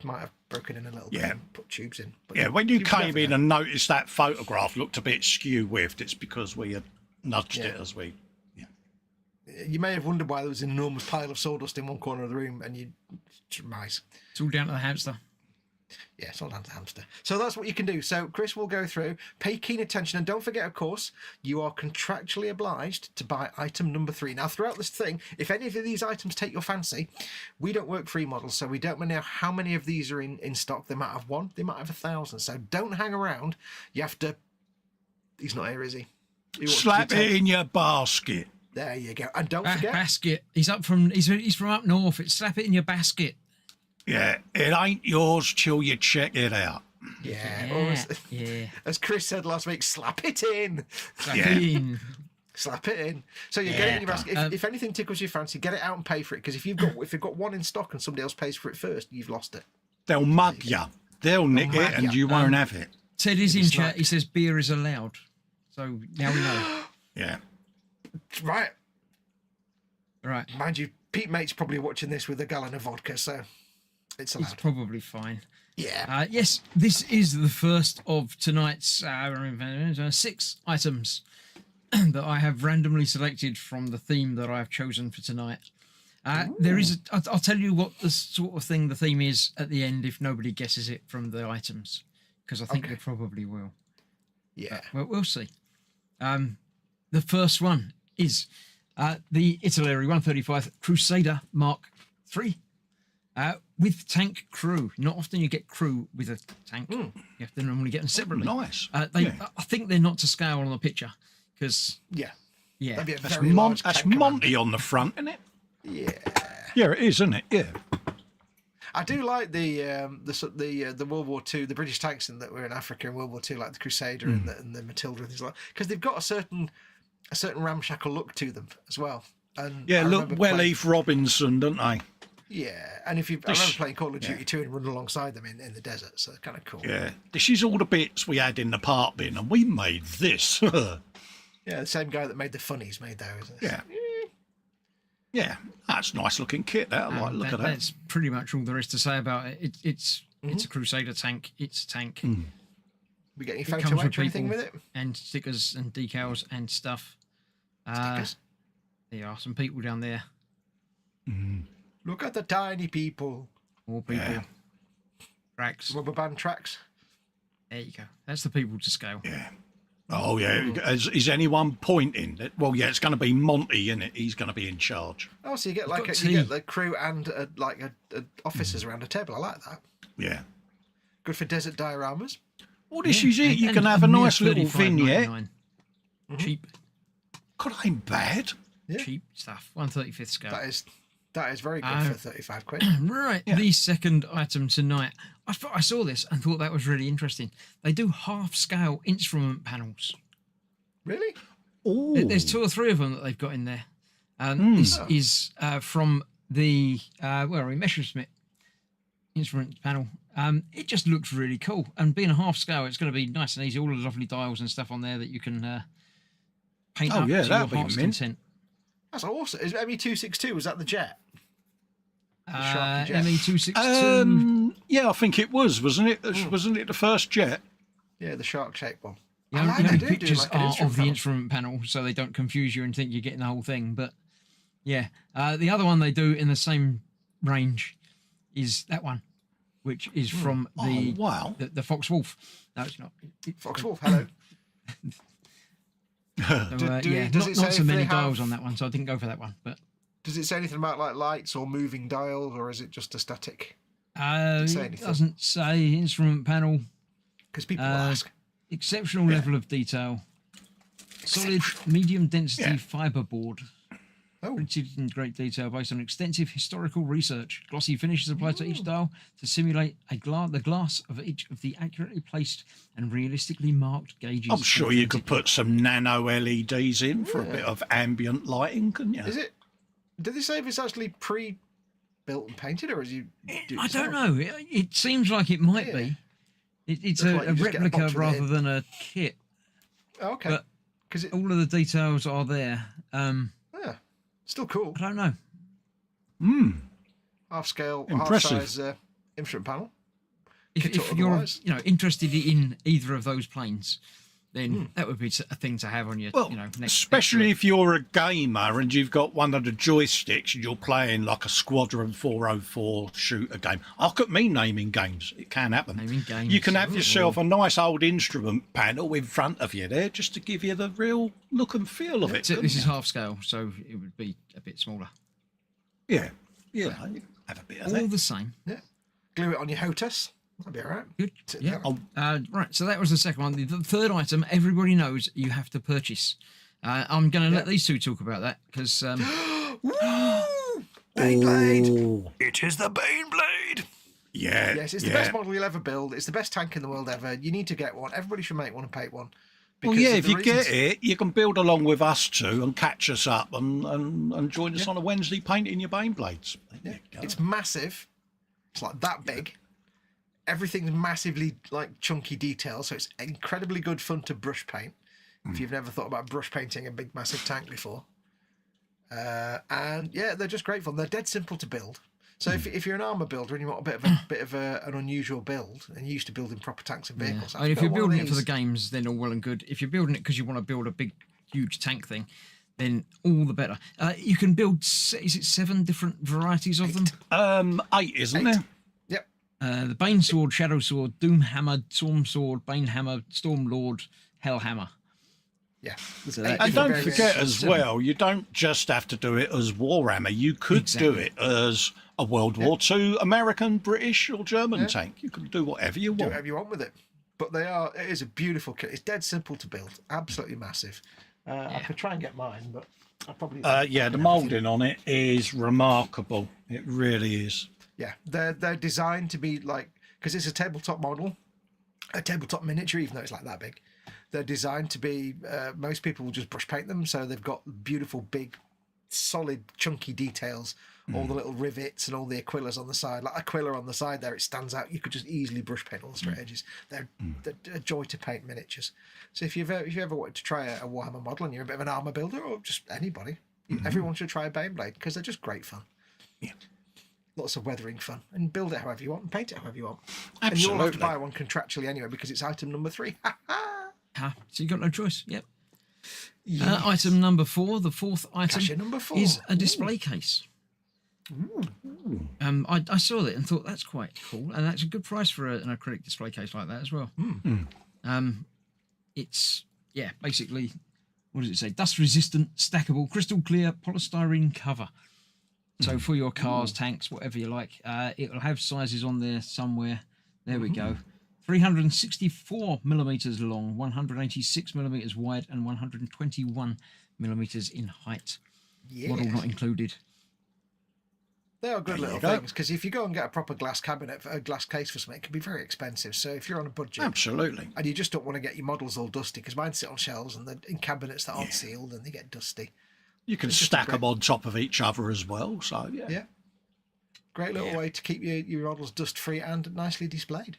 might have broken in a little bit and put tubes in. But yeah, when you came in and noticed that photograph looked a bit skew-whiffed, it's because we had nudged it as we... Yeah. You may have wondered why there was an enormous pile of sawdust in one corner of the room, and it's all down to the hamster. Yeah, it's all down to the hamster. So that's what you can do. So Chris will go through, pay keen attention, and don't forget, of course, you are contractually obliged to buy item number 3. Now, throughout this thing, if any of these items take your fancy, we don't work for eModels, so we don't know how many of these are in stock. They might have 1, they might have 1,000. So don't hang around. You have to... He's not here, is he? Slap it in your basket. There you go. And don't forget... Basket. He's from up north. It's slap it in your basket. Yeah, it ain't yours till you check it out. Yeah. As Chris said last week, slap it in. Slap it in. Slap it in. So you get it in your basket. If anything tickles your fancy, get it out and pay for it. Because if you've got one in stock and somebody else pays for it first, you've lost it. They'll mug you. They'll nick it, and you won't have it. Ted is in chat. He says beer is allowed. So now we know. Yeah. Right. Right. Mind you, Pete Mate's probably watching this with a gallon of vodka, so it's allowed. It's probably fine. Yeah. Yes, this is the first of tonight's 6 items that I have randomly selected from the theme that I've chosen for tonight. There is I'll tell you what the sort of thing the theme is at the end if nobody guesses it from the items, because I think they probably will. Yeah. Well, we'll see. The first one is the Italeri 135 Crusader Mark III. With tank crew. Not often you get crew with a tank. You have to normally get them separately. Nice. I think they're not to scale on the picture because that's Monty on the front, isn't it? Yeah, it is, isn't it? Yeah. I do like the World War II, the British tanks that were in Africa in World War II, like the Crusader and the Matilda and things like, because they've got a certain ramshackle look to them as well. And look Eve Robinson, don't they? Yeah, and I remember playing Call of Duty 2 and running alongside them in the desert, so it's kind of cool. Yeah, this is all the bits we had in the part bin, and we made this. Yeah, the same guy that made the funnies made those. Yeah. Yeah, that's a nice looking kit. Look at that. That's pretty much all there is to say about it. It's a Crusader tank. It's a tank. We get any photo etch or anything with it? And stickers and decals and stuff. Stickers? There are some people down there. Look at the tiny people. More people. Yeah. Tracks. Rubber band tracks. There you go. That's the people to scale. Yeah. Oh, yeah. Is anyone pointing? Well, yeah, it's going to be Monty, isn't it? He's going to be in charge. Oh, so you get you get the crew and officers around a table. I like that. Yeah. Good for desert dioramas. Well, this is it. You can have a nice little vignette. Cheap. God, ain't bad. Yeah. Cheap stuff. 1/35 scale. That is very good for 35 quid. Right. Yeah. The second item tonight. I saw this and thought that was really interesting. They do half-scale instrument panels. Really? Oh. There's 2 or 3 of them that they've got in there. This is from the Messerschmitt instrument panel. It just looks really cool. And being a half-scale, it's going to be nice and easy. All the lovely dials and stuff on there that you can paint up to your heart's content. That's awesome. Is ME262, was that the jet? Sharky jet. ME262. Yeah, I think it was, wasn't it? Wasn't it the first jet? Yeah, the shark-shaped one. The I like only it, do pictures like an are instrument of the panel. instrument panel, so they don't confuse you and think you're getting the whole thing. But yeah, the other one they do in the same range is that one, which is from the Foxx Wolf. No, it's not. Foxx Wolf, hello. So, yeah, does it not say so if many they dials have- on that one, so I didn't go for that one. But Does it say anything about like lights or moving dials, or is it just a static? it say anything? doesn't say instrument panel. Because people ask. Exceptional level of detail. Solid medium density fiber board. Oh. Printed in great detail based on extensive historical research. Glossy finishes applied to each dial to simulate the glass of each of the accurately placed and realistically marked gauges. I'm sure you could put some nano LEDs in for a bit of ambient lighting, couldn't you? Is it? Did they say if it's actually pre-built and painted, or is you? Do it I don't yourself? know. It seems like it might be. It's Looks like a you just get a replica box with it rather in. than a kit. Oh, okay. But Because it, all of the details are there. yeah, still cool. I don't know. Half scale, Impressive. half size instrument panel. If Kit you're otherwise. interested in either of those planes, then that would be a thing to have on your Well, next especially if you're a gamer and you've got one of the joysticks and you're playing like a Squadron 404 shooter game. I could mean naming games. It can happen. Naming games. You can have Ooh. yourself a nice old instrument panel in front of you there just to give you the real look and feel of it. Except couldn't this is you? half scale, so it would be a bit smaller. Yeah. You know, you have a bit of All that. the same. Yeah. Glue it on your HOTUS. That'd be all right. Good. Sit Yeah. down. Right. So that was the second one. The third item, everybody knows you have to purchase. I'm going to let these two talk about that because Woo! Baneblade. Oh, It is the Baneblade. yeah. Yes, it's the best model you'll ever build. It's the best tank in the world ever. You need to get one. Everybody should make one and paint one. Well, because yeah, of if the you get reasons- it, you can build along with us two and catch us up and join us on a Wednesday painting your Baneblades. There you go. It's massive. It's like that big. Everything's massively like chunky detail, so it's incredibly good fun to brush paint. If you've never thought about brush painting a big massive tank before, and yeah, they're just great fun. They're dead simple to build. So if you're an armor builder and you want a bit of an unusual build, and you're used to building proper tanks and vehicles, I mean, if I've you're got one of building it for the these. games, then all well and good. If you're building it because you want to build a big, huge tank thing, then all the better. You can build. Is it 7 different varieties of them? 8, isn't there? Yep. The Bane Sword, Shadow Sword, Doom Hammer, Storm Sword, Bane Hammer, Storm Lord, Hell Hammer. Yeah. So There's that- 8 And different don't variations. forget as 7. well, you don't just have to do it as Warhammer. You could do Exactly. it as a World War II American, British or German tank. You can do whatever you Do want. whatever you want with it. But it is a beautiful kit. It's dead simple to build. Absolutely massive. I could try and get mine, but I probably... Yeah, the moulding on it is remarkable. It really is. Yeah, they're designed to be like... Because it's a tabletop model, a tabletop miniature, even though it's like that big. They're designed to be... most people will just brush paint them, so they've got beautiful, big, solid, chunky details. All the little rivets and all the aquillas on the side. Like aquila on the side there, it stands out. You could just easily brush paint all the straight edges. They're a joy to paint miniatures. So if you ever wanted to try a Warhammer model and you're a bit of an armor builder, or just anybody, everyone should try a Baneblade because they're just great fun. Yeah. Lots of weathering fun. And build it however you want and paint it however you want. Absolutely. And you'll have to buy one contractually anyway because it's item number 3. So you got no choice. Yep. Item number 4, the fourth item, Cashier number 4. is a display case. I saw that and thought that's quite cool, and that's a good price for an acrylic display case like that as well. It's basically, what does it say? Dust resistant, stackable, crystal clear polystyrene cover. So for your cars, tanks, whatever you like, it'll have sizes on there somewhere. There we go. 364 millimeters long, 186 millimeters wide, and 121 millimeters in height. Model not included. They are good little you go. things because if you go and get a proper glass cabinet, a glass case for something, it can be very expensive. So if you're on a budget Absolutely. and you just don't want to get your models all dusty, because mine sit on shelves and they're in cabinets that aren't sealed and they get dusty. You can It's just stack a them on top of each other as well. So, yeah. Yeah. Great little way to keep your models dust free and nicely displayed.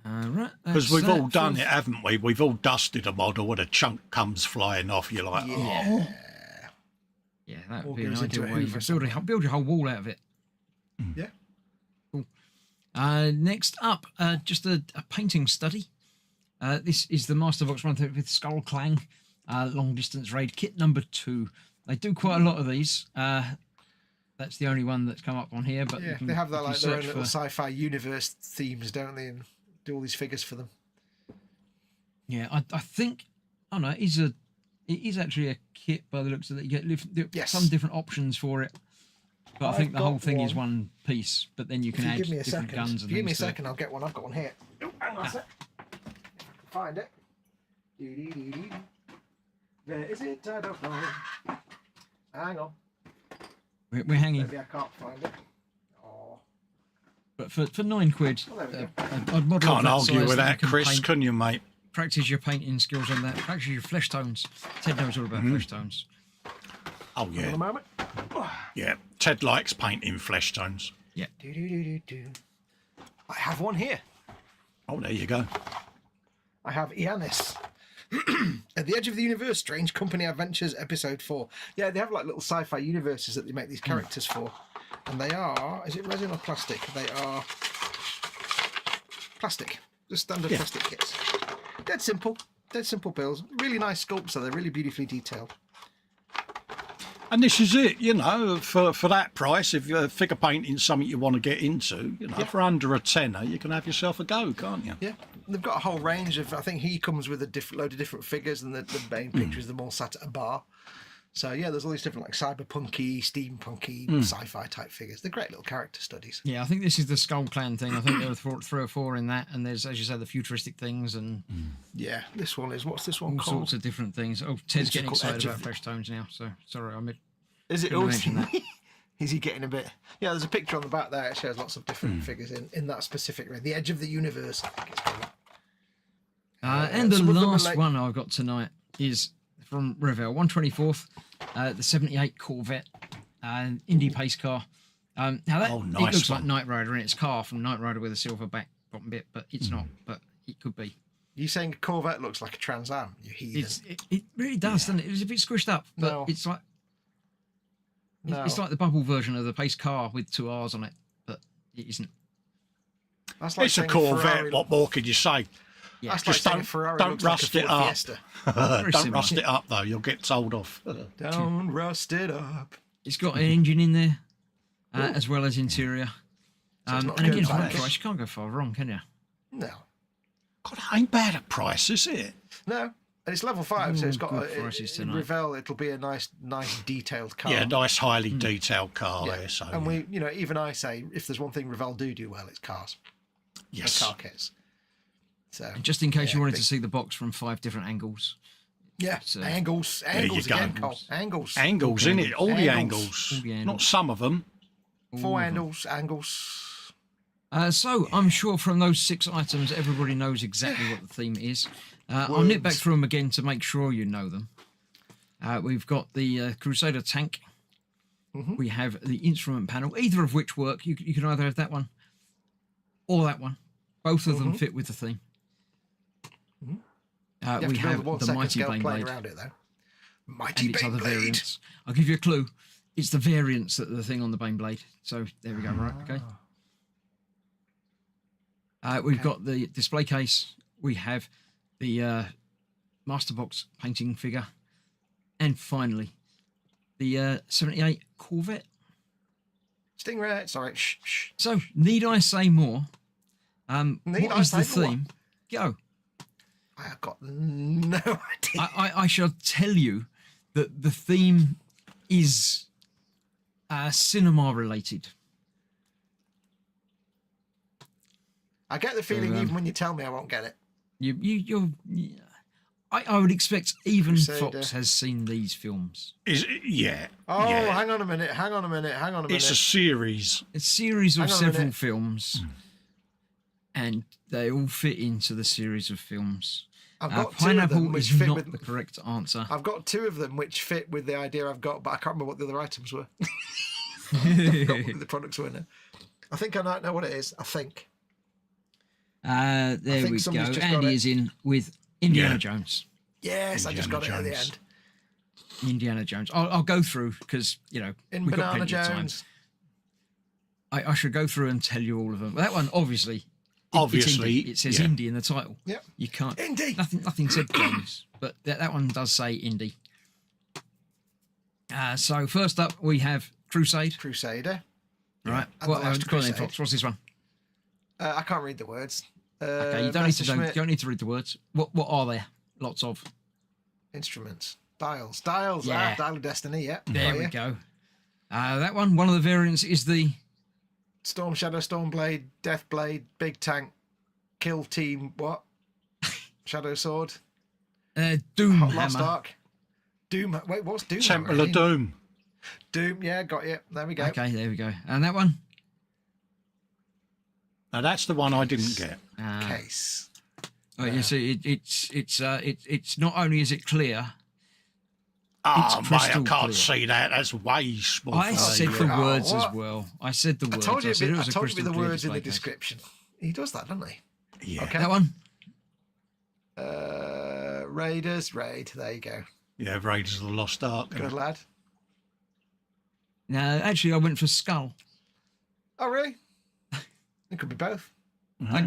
Right. Because we've all done fourth- it, haven't we? We've all dusted a model when a chunk comes flying off. You're like, oh, Yeah, that All would be an goes into ideal a way. Hoover Build your whole wall out of it. Yeah. Cool. Next up, just a painting study. This is the Masterbox 135 Skull Clang long distance raid kit number 2. They do quite a lot of these. That's the only one that's come up on here. But Yeah, you can, they have you can their own search little for- sci-fi universe themes, don't they? And do all these figures for them. Yeah, I think. Oh no, it is actually a kit by the looks of it. You get Yes. some different options for it. But I think the I've whole got thing is one. one piece. But then you If can you add give me a different second, guns and give me a things to it. second, I'll get one. I've got one here. Oh, hang on a sec. Find it. Dee-dee-dee-dee. Where is it? I don't know. Hang on. We're hanging. Maybe I can't find it. Oh. But for £9, Well, there we go. I'd model of Can't that argue size with that you that, can Chris, paint. can you, mate? Practice your painting skills on that. Practice your flesh tones. Ted knows all about flesh tones. Oh, Hold on yeah. a moment. Yeah. Ted likes painting flesh tones. Do-do-do-do-do. I have one here. Oh, there you go. I have Ianis. At the Edge of the Universe, Strange Company Adventures, Episode 4. Yeah, they have like little sci-fi universes that they make these characters for. And they are, is it resin or plastic? They are plastic. Just standard plastic kits. Dead simple builds. Really nice sculpts, so they're really beautifully detailed. And this is it, you know, for that price, if you're figure painting something you want to get into, you know, for under a tenner, you can have yourself a go, can't you? Yeah, they've got a whole range of. I think he comes with a load of different figures, and the main picture is them all sat at a bar. So yeah, there's all these different like cyberpunky, steampunky, sci-fi type figures. They're great little character studies. Yeah, I think this is the Skull Clan thing. I think there were 3 or 4 in that, and there's, as you said, the futuristic things and Yeah, this one is. What's this one all called? sorts of different things. Oh, Ted's It's getting called excited Edge of about the- fresh tones now. So sorry, I missed. Is it Didn't all? mention that. Is he getting a bit? Yeah, there's a picture on the back there. It shows lots of different figures in that specific ring. The Edge of the Universe, I think it's called. And the some of them are last like- one I've got tonight is from Revell, 124th, the 78 Corvette, indie pace car. Now that Oh, it nice looks like one. Knight Rider, and it's a car from Knight Rider with a silver back bottom bit, but it's not. But it could be. You saying Corvette looks like a Trans Am? You heathen. It really does, doesn't it? It was a bit squished up, but No. it's like No. it's like the bubble version of the pace car with 2 R's on it, but it isn't. That's like It's a saying Corvette, Ferrari- what more could you say? Yeah, That's like Just saying don't- Ferrari don't looks rust like a it Ford up. Fiesta. very Don't similar. rust it up, though, you'll get told off. Don't rust it up. It's got an engine in there, as well as interior. So it's not And again, good for that price. price, you can't go far wrong, can you? No, God, that ain't bad a price, is it? no. And it's level 5, so it's got good a, prices in tonight. Revell. It'll be a nice detailed car. Yeah, nice, highly detailed car Yeah. there. So, And we, even I say, if there's one thing Revell do well, it's cars. yes. Car kits. So And just in case you wanted big- to see the box from 5 different angles. yeah, So- angles you go. again, Cole. Angles. Angles, in it, all the Angles. angles. All the Not angles. some of them. 4 angles. So I'm sure from those 6 items, everybody knows exactly what the theme is. I'll nip back Words. through them again to make sure you know them. We've got the Crusader tank. We have the instrument panel, either of which work. You can either have that one or that one. Both of them fit with the theme. You have We to build have a 1 the second Mighty scale Bane plane Blade around it, though. Mighty and its Bane other Blade. variants. I'll give you a clue. It's the variants that are the thing on the Bane Blade. So there we go. Right. Okay. We've got the display case. We have the Masterbox painting figure. And finally, the 78 Corvette. Stingray. Sorry. Shh. So, need I say more? Need What I is the say more? theme? Go. I have got no idea. I shall tell you that the theme is cinema related. I get the feeling even when you tell me I won't get it. I would expect even Crusader. Fox has seen these films. Yeah. Oh, yeah. hang on a minute. It's a series. A series of Hang on a several minute. films, and they all fit into the series of films. I've got 2 of Pineapple them which is fit not with. the correct answer. I've got 2 of them which fit with the idea I've got, but I can't remember what the other items were. I forgot what the products were now. I think I might know what it is. I think. There think we go. somebody's just got Andy it. is in with Indiana Yeah. Jones. Yes, I just got it Indiana at the Jones. end. Indiana Jones. I'll go through because In we've got Banana plenty of time. Jones. I should go through and tell you all of them. That one, obviously, Obviously, it says yeah. indie in the title. Yep. You can't. Indie. Nothing said Jones, but that one does say indie. So first up, we have Crusade. Crusader. Right. And the Last Go on then, Crusade. Fox. What's this one? I can't read the words. Okay, you don't need to know, Messerschmitt you don't need to read the words. What are there? Lots of. instruments. Dials. Dial Yeah. of Destiny. Yeah. There Got we you. go. That one of the variants is the Storm Shadow, Storm Blade, Death Blade, Big Tank, Kill Team. What? Shadow Sword. Doom Lost Hammer. Ark. Doom. Wait, what's Doom? Temple Hammer of again? Doom. Doom. Yeah, got you. There we go. Okay, there we go. And that one? Now that's the one I didn't get. Case. Oh, you see, it's not only is it clear. Oh, mate, I crystal can't clear. see that. That's way small. I for said me. the Oh, words as what? well. I said the I words. told you. said it I was a told you crystal the clear words in the display case. description. He does that, doesn't he? Yeah. Okay. That one? Raiders. Raid. There you go. Yeah, Raiders of the Lost Ark. Good lad. No, actually, I went for Skull. Oh, really? It could be both.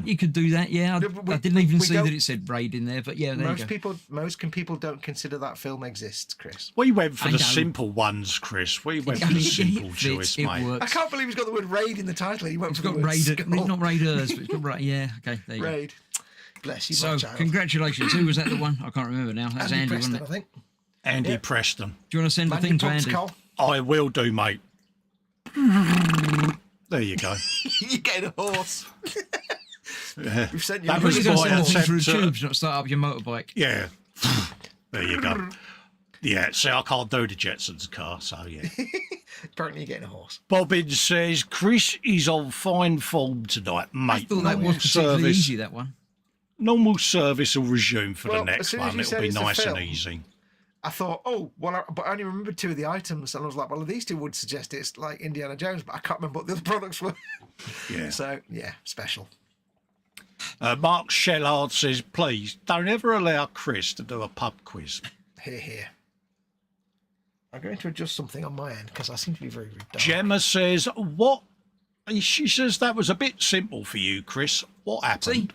You could do that, yeah. Yeah, but I didn't even we see don't- that it said Raid in there, but yeah, there you go. Most people don't consider that film exists, Chris. We went for I the know. simple ones, Chris. We went I for mean, the it simple fits, choice, it mate. works. I can't believe he's got the word raid in the title. He went It's for got the word Raider, skull. not Raiders, but it's got Raid. Yeah, okay, there you go. Raid. Bless you, So, my child. congratulations. Who was that the one? I can't remember now. That was Andy, Preston, wasn't I it? think. Andy Yeah. Preston. Do you want to send the Mandy thing to Pumps, Andy? Cole. I will do, mate. There you go. You're getting a horse. We've sent you. That a was You horse. got my to send through attempt to- tubes, not start up your motorbike. Yeah. There you go. Yeah, see, I can't do the Jetsons car, so yeah. Apparently, you're getting a horse. Bobbin says, Chris is on fine form tonight, I mate. thought that was particularly easy, that one. Normal service will resume for Well, the as next soon as one. you It'll said be it's a nice and film, easy. I thought, oh, well, but I only remembered two of the items, and I was like, well, these two would suggest it's like Indiana Jones, but I can't remember what the other products were. Yeah. So, yeah, special. Mark Shellard says, please don't ever allow Chris to do a pub quiz. Here. I'm going to adjust something on my end because I seem to be very dark. Gemma says, what? She says that was a bit simple for you, Chris. What happened?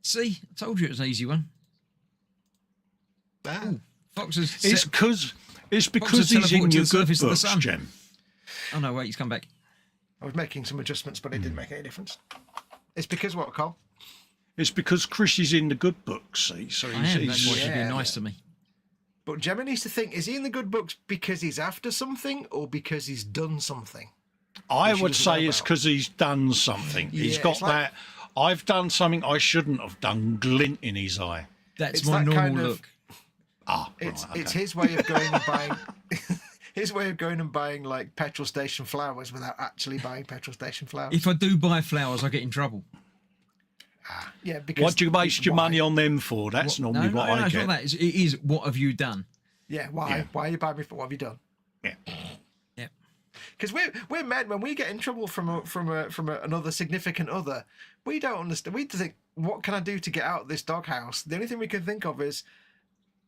See, I told you it was an easy one. Ah. Fox has It's set- because has he's in teleported to your the good surface of the books, sun. Gem. Oh no, wait, he's come back. I was making some adjustments, but it didn't make any difference. It's because what, Cole? It's because Chris is in the good books, see? So I am. That's why he's she's Yeah. being nice to me. But Gemma needs to think, is he in the good books because he's after something or because he's done something? I she would doesn't say know it's about. because he's done something. He's Yeah, got it's like- that, I've done something I shouldn't have done, glint in his eye. That's It's my that normal kind of- look. Ah, It's right, it's okay. his way of going and buying his way of going and buying like petrol station flowers without actually buying petrol station flowers. If I do buy flowers, I get in trouble. Yeah, because What do you waste your why? money on them for? That's normally what I it's get. not that. It is what have you done? Yeah, why? Yeah. Why are you buying me for? What have you done? Yeah. Yeah. Because we're men when we get in trouble from another significant other, we don't understand. We think, what can I do to get out of this doghouse? The only thing we can think of is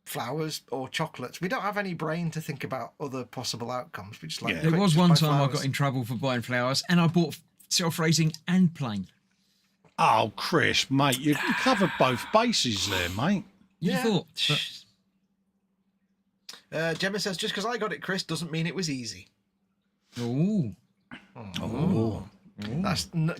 flowers or chocolates. We don't have any brain to think about other possible outcomes. We just like. Yeah. There quick, was just one buy time I flowers. got in trouble for buying flowers, and I bought self-raising and plain. Oh, Chris, mate, you covered both bases there, mate. You Yeah. thought? Gemma says, just because I got it, Chris, doesn't mean it was easy. Ooh. Oh.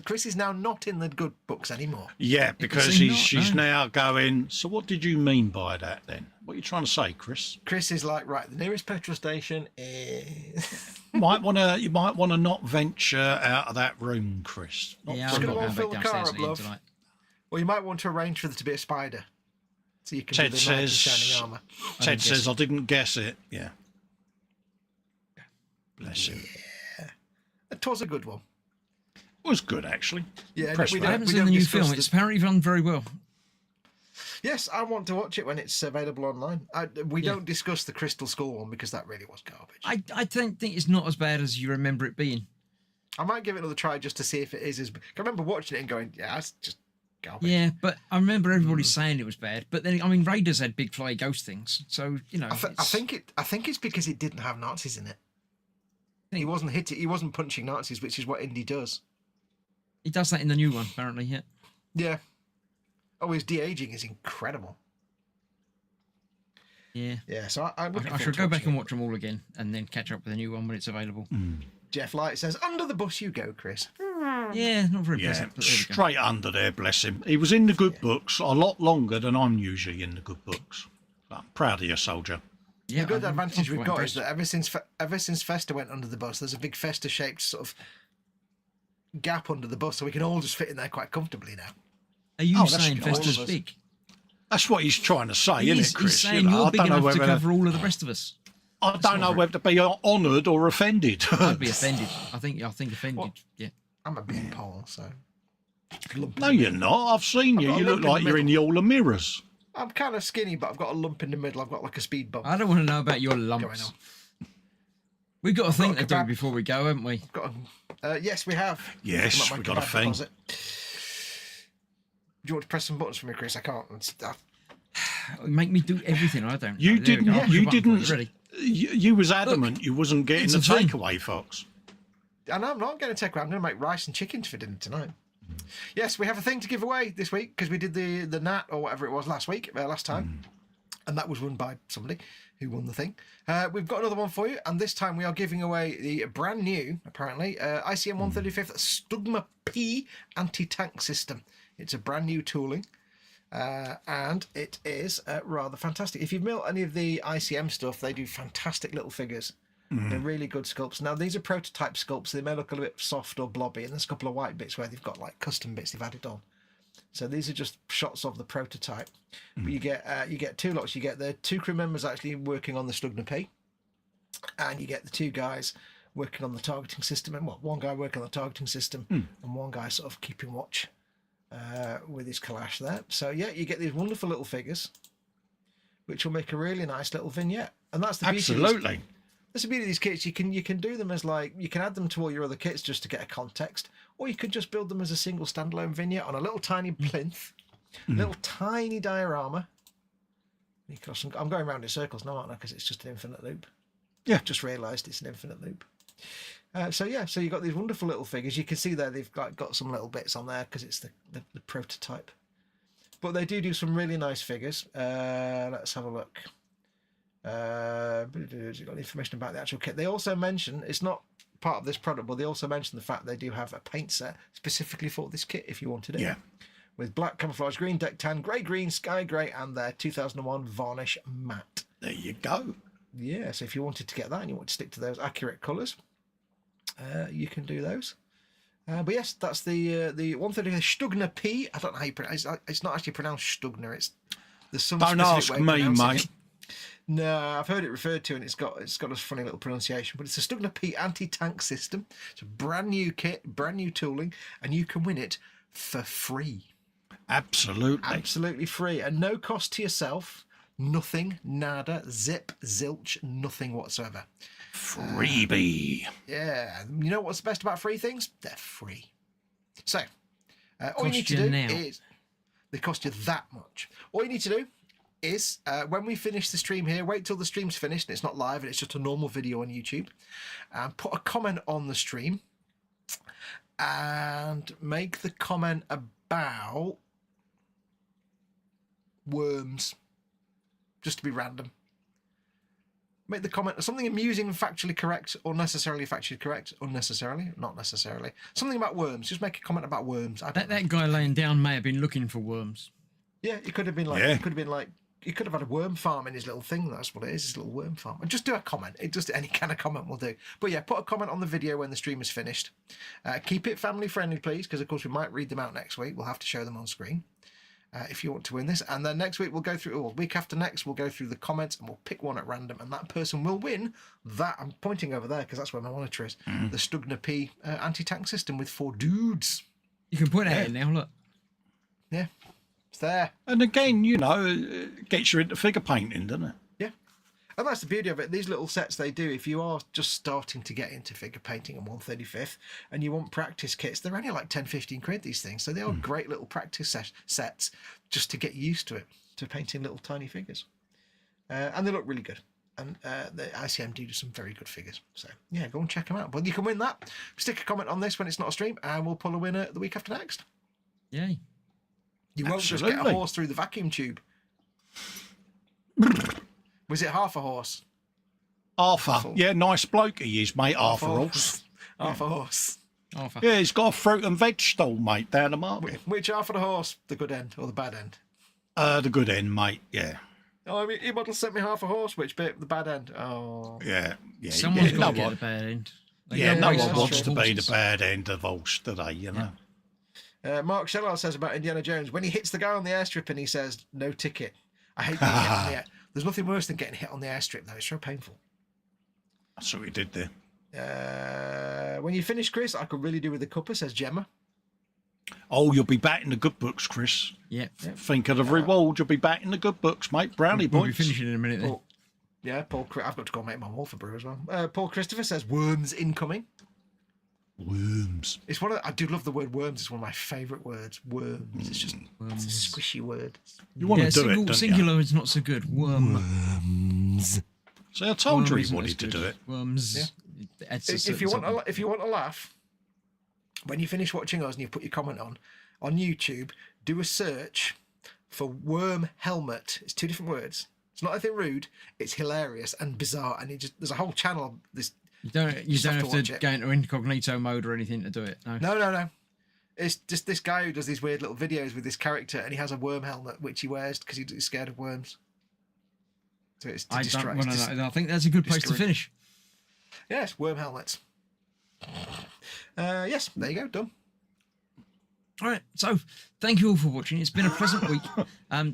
Chris is now not in the good books anymore. Yeah, because seem not, she's no. now going, so what did you mean by that then? What are you trying to say, Chris? Chris is like, right, the nearest petrol station is... You might want to not venture out of that room, Chris. Not Yeah, for I'm a not gonna lot. going fill back the car downstairs up, again love. tonight. Well, you might want to arrange for there to be a spider. So you can Ted do the knight in says- shining armour. Ted guess says, it. I didn't guess it. Yeah. Bless him. It was a good one. It was good, actually. Yeah, Impressed we with I don't- haven't we seen don't the new discuss film. the- It's apparently done very well. Yes, I want to watch it when it's available online. We Yeah. don't discuss the Crystal Skull one because that really was garbage. I don't think it's not as bad as you remember it being. I might give it another try just to see if it is as... I remember watching it and going, yeah, that's just garbage. Yeah, but I remember everybody saying it was bad. But then, I mean, Raiders had big fly ghost things, so you know. I think it's because it didn't have Nazis in it. He wasn't hitting. He wasn't punching Nazis, which is what Indy does. He does that in the new one, apparently. Yeah. Yeah. Oh, his de-aging is incredible. Yeah. Yeah. So I should go back and watch them all again, and then catch up with the new one when it's available. Jeff Light says, "Under the bus you go, Chris." Yeah, not very Yeah, pleasant. But there we go. straight under there, bless him. He was in the good books a lot longer than I'm usually in the good books. I'm proud of you, soldier. Yeah, The good I'm advantage we've quite got is impressed. that ever since Festa went under the bus, there's a big Festa-shaped sort of gap under the bus, so we can all just fit in there quite comfortably now. Are you Oh, that's saying good. Festa's All of us. big? That's what he's trying to say, isn't it, Chris? He's saying you're big enough to cover all of the rest of us. I don't know whether to be honoured or offended. I'd be offended. I think offended. What? Yeah. I'm a big pole, so... No, you're not. I've seen you. got a You look lump in like the you're in the Hall of Mirrors. I'm kind of skinny, but I've got a lump in the middle. I've got like a speed bump I don't want to know about your going lumps. on. We've got a thing to do kebab. before we go, haven't we? Yes, we have. Yes, I'm at my we got a kebab thing. deposit. Do you want to press some buttons for me, Chris? I can't. Make me do everything. I don't. You know. There we didn't. go. I'll push You a button for didn't. Ready? You was adamant you wasn't getting it's the a thing. takeaway, Fox. And I'm not going to take away. I'm going to make rice and chicken for dinner tonight. Yes, we have a thing to give away this week because we did the Nat or whatever it was last time, and that was won by somebody who won the thing. We've got another one for you, and this time we are giving away the brand new, apparently, ICM 135th Stugma P anti-tank system. It's a brand new tooling. And it is rather fantastic. If you've built any of the ICM stuff, they do fantastic little figures. They're really good sculpts. Now, these are prototype sculpts. They may look a little bit soft or blobby, and there's a couple of white bits where they've got like custom bits they've added on. So these are just shots of the prototype. But you get two lots. You get the two crew members actually working on the Stugna P, and you get the two guys working on the targeting system. And one guy working on the targeting system, and one guy sort of keeping watch with his Kalash there. So yeah, you get these wonderful little figures, which will make a really nice little vignette. And that's the beauty. Absolutely. That's the beauty of these kits. You can do them as like, you can add them to all your other kits just to get a context, or you could just build them as a single standalone vignette on a little tiny plinth, little tiny diorama. I'm going around in circles now, aren't I? Because it's just an infinite loop. Yeah. I've just realised it's an infinite loop. So you've got these wonderful little figures. You can see there they've got some little bits on there because it's the prototype. But they do some really nice figures. Let's have a look. You've got information about the actual kit. They also mention, it's not part of this product, but they also mention the fact they do have a paint set specifically for this kit if you wanted it. Yeah. With black camouflage, green deck tan, grey, sky grey, and their 2001 varnish matte. There you go. Yeah, so if you wanted to get that and you want to stick to those accurate colours, you can do those. But yes, that's the 130 Stugna P. I don't know how you pronounce it. It's not actually pronounced Stugna. There's some Don't specific ask way of me, pronouncing mate. it. No, I've heard it referred to, and it's got a funny little pronunciation. But it's a Stugna P anti-tank system. It's a brand new kit, brand new tooling, and you can win it for free. Absolutely Free, and no cost to yourself. Nothing, nada, zip, zilch, nothing whatsoever. Freebie. Yeah, you know what's the best about free things? They're free. So, all you Cost need to you do now. is they cost you that much. All you need to do is when we finish the stream here, wait till the stream's finished and it's not live and it's just a normal video on YouTube, and put a comment on the stream and make the comment about worms, just to be random. Make the comment something amusing and factually correct, or necessarily factually correct, unnecessarily, not necessarily. Something about worms. Just make a comment about worms. That guy laying down may have been looking for worms. Yeah, it could have been like, Yeah. he could have had a worm farm in his little thing. That's what it is, his little worm farm. And just do a comment. Any kind of comment will do. But yeah, put a comment on the video when the stream is finished. Keep it family friendly, please, because of course we might read them out next week. We'll have to show them on screen. If you want to win this, and then next week we'll go through, or week after next we'll go through the comments and we'll pick one at random, and that person will win that. I'm pointing over there because that's where my monitor is. The Stugna P anti-tank system with 4 dudes. You can put that in now. Look. Yeah, it's there. And again, it gets you into figure painting, doesn't it? Yeah, And that's the beauty of it. These little sets they do, if you are just starting to get into figure painting and 1/35 and you want practice kits, they're only like 10, 15 quid, these things. So they are great little practice sets just to get used to it, to painting little tiny figures. And they look really good. And the ICM do some very good figures. So, yeah, go and check them out. But you can win that. Stick a comment on this when it's not a stream, and we'll pull a winner the week after next. Yay. You won't just get a horse through the vacuum tube. Was it half a horse? Arthur. Yeah, nice bloke he is, mate, Arthur Horse. Arthur Horse. Arthur. Yeah, he's got a fruit and veg stall, mate, down the market. Which half of the horse? The good end or the bad end? The good end, mate, yeah. Oh, I mean, eModels sent me half a horse. Which bit? The bad end. Oh. Yeah. Someone's yeah, got to get the bad end. No one that's wants true. to be the bad end of horse today, you know. Mark Shellard says about Indiana Jones, when he hits the guy on the airstrip and he says, no ticket. I hate being hit on the air. There's nothing worse than getting hit on the airstrip, though. It's so painful. That's what he did there. When you finish, Chris, I could really do with a cuppa, says Gemma. Oh, you'll be back in the good books, Chris. Yeah. Think of the reward. You'll be back in the good books, mate. Brownie We'll be points. finishing in a minute then. Paul, I've got to go and make my Wolfer brew as well. Paul Christopher says worms incoming. Worms. It's I do love the word worms. It's one of my favourite words. Worms. It's just it's a squishy word. You want to do it, don't singular is not so good. Worms. See, I told you Worm he isn't wanted as to good. do it. Worms. Yeah. It adds a If certain you want something. if you want to laugh, when you finish watching us and you put your comment on YouTube, do a search for worm helmet. It's two different words. It's not anything rude. It's hilarious and bizarre. And there's a whole channel of this. You don't have watch to it. go into incognito mode or anything to do it. No. No. It's just this guy who does these weird little videos with this character, and he has a worm helmet which he wears because he's scared of worms. So it's to I distract. don't want to know. I think that's a good place to discourage. finish. Yes, worm helmets. Yes, there you go, done. All right, so thank you all for watching. It's been a pleasant week.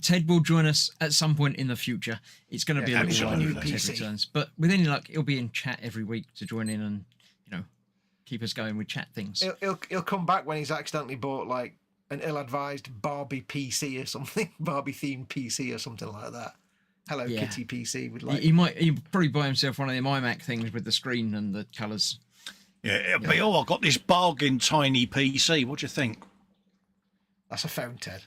Ted will join us at some point in the future. It's going to be a little while absolutely. before Ted returns, but with any luck, he'll be in chat every week to join in and keep us going with chat things. He'll come back when he's accidentally bought like an ill-advised Barbie PC or something, Barbie themed PC or something like that. Hello Yeah. Kitty PC with like. He'll probably buy himself one of them iMac things with the screen and the colours. Yeah, it'll be, I got this bargain tiny PC. What do you think? That's a phone, Ted.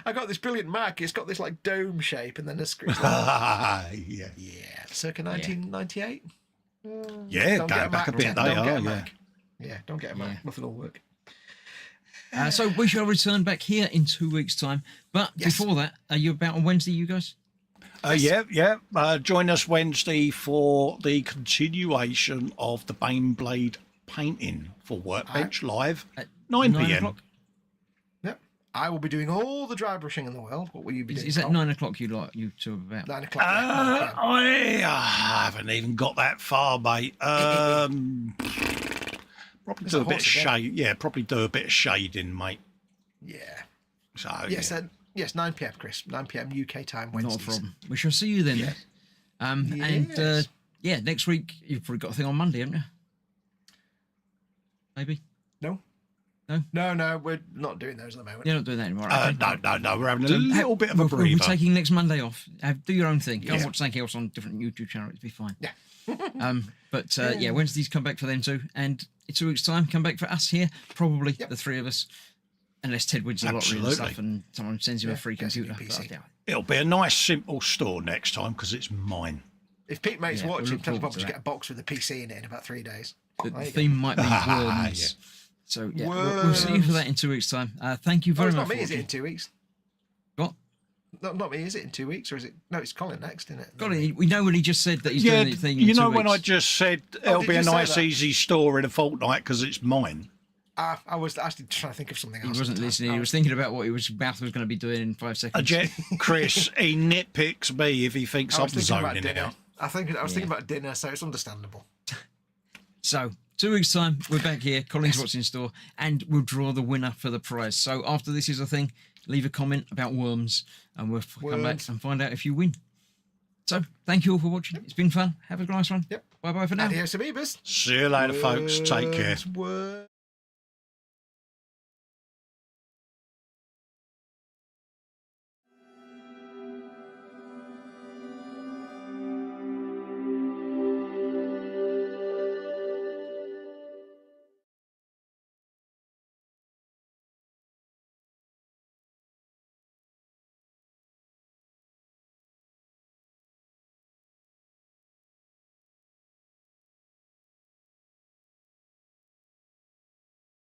I got this brilliant Mac. It's got this like dome shape and then a screen. Yeah, Circa 1998. yeah, Don't go get a back Mac, a bit. Ted. They Don't get are, a yeah. Mac. Yeah, don't get a Mac. Yeah. Nothing will work. So we shall return back here in 2 weeks' time. But Yes. before that, are you about on Wednesday, you guys? Yeah. Join us Wednesday for the continuation of the Baneblade painting for Workbench live At 9 9 p.m. o'clock? Yep. I will be doing all the dry brushing in the world. What will you be doing? Is that Carl? 9 o'clock you two about? 9 o'clock. I haven't even got that far, mate. Probably There's do a a bit of horse again. shade. Yeah, probably do a bit of shading, mate. Yeah. So Yes, yeah. yes, 9 p.m. Chris. 9 p.m. UK time Not a Wednesdays. problem. We shall see you then. Yeah. And Yes. next week you've probably got a thing on Monday, haven't you? Maybe. No, we're not doing those at the moment. You're not doing that anymore. Okay. No, we're having a little bit of a We're breather. taking next Monday off. Do your own thing. Go and Yeah. watch something else on different YouTube channels. It'll be fine. Yeah. But Wednesdays come back for them too, and in 2 weeks' time come back for us here. Probably Yep. the three of us, unless Ted wins the lottery and Absolutely. stuff, and someone sends him a Yeah, free gets a new computer. But I PC. doubt It'll be a nice, simple store next time because it's mine. If Pete Mate's Yeah, we'll watching, look tell him forward to to get that. a box with a PC in it in about 3 days. it. There The you theme might be Yeah. worms. So we'll see you for that in 2 weeks' time. Thank you go. Oh, very it's much. not me, for is it, in watching. 2 weeks? What? Not me, is it, in 2 weeks? Or is it? No, it's Colin next, isn't it? Colin, we know when he just said that he's Yeah, doing the thing in you 2 know weeks. when I just said it'll did be a you say nice, that? easy store in a fortnight because it's mine. I was actually trying to think of something He else. wasn't at the time. listening. He was thinking about what his mouth was going to be doing in 5 seconds. Chris, he nitpicks me if he thinks I I'm was thinking about zoning it dinner. out. I was thinking about dinner, so it's understandable. So, 2 weeks' time, we're back here. Colin's watching store, and we'll draw the winner for the prize. So, after this is a thing, leave a comment about worms, and we'll come back Worms. and find out if you win. So, thank you all for watching. It's been fun. Have a nice one. Yep. Bye bye for now. Adios, amibas. See you later, folks. Take care. Words.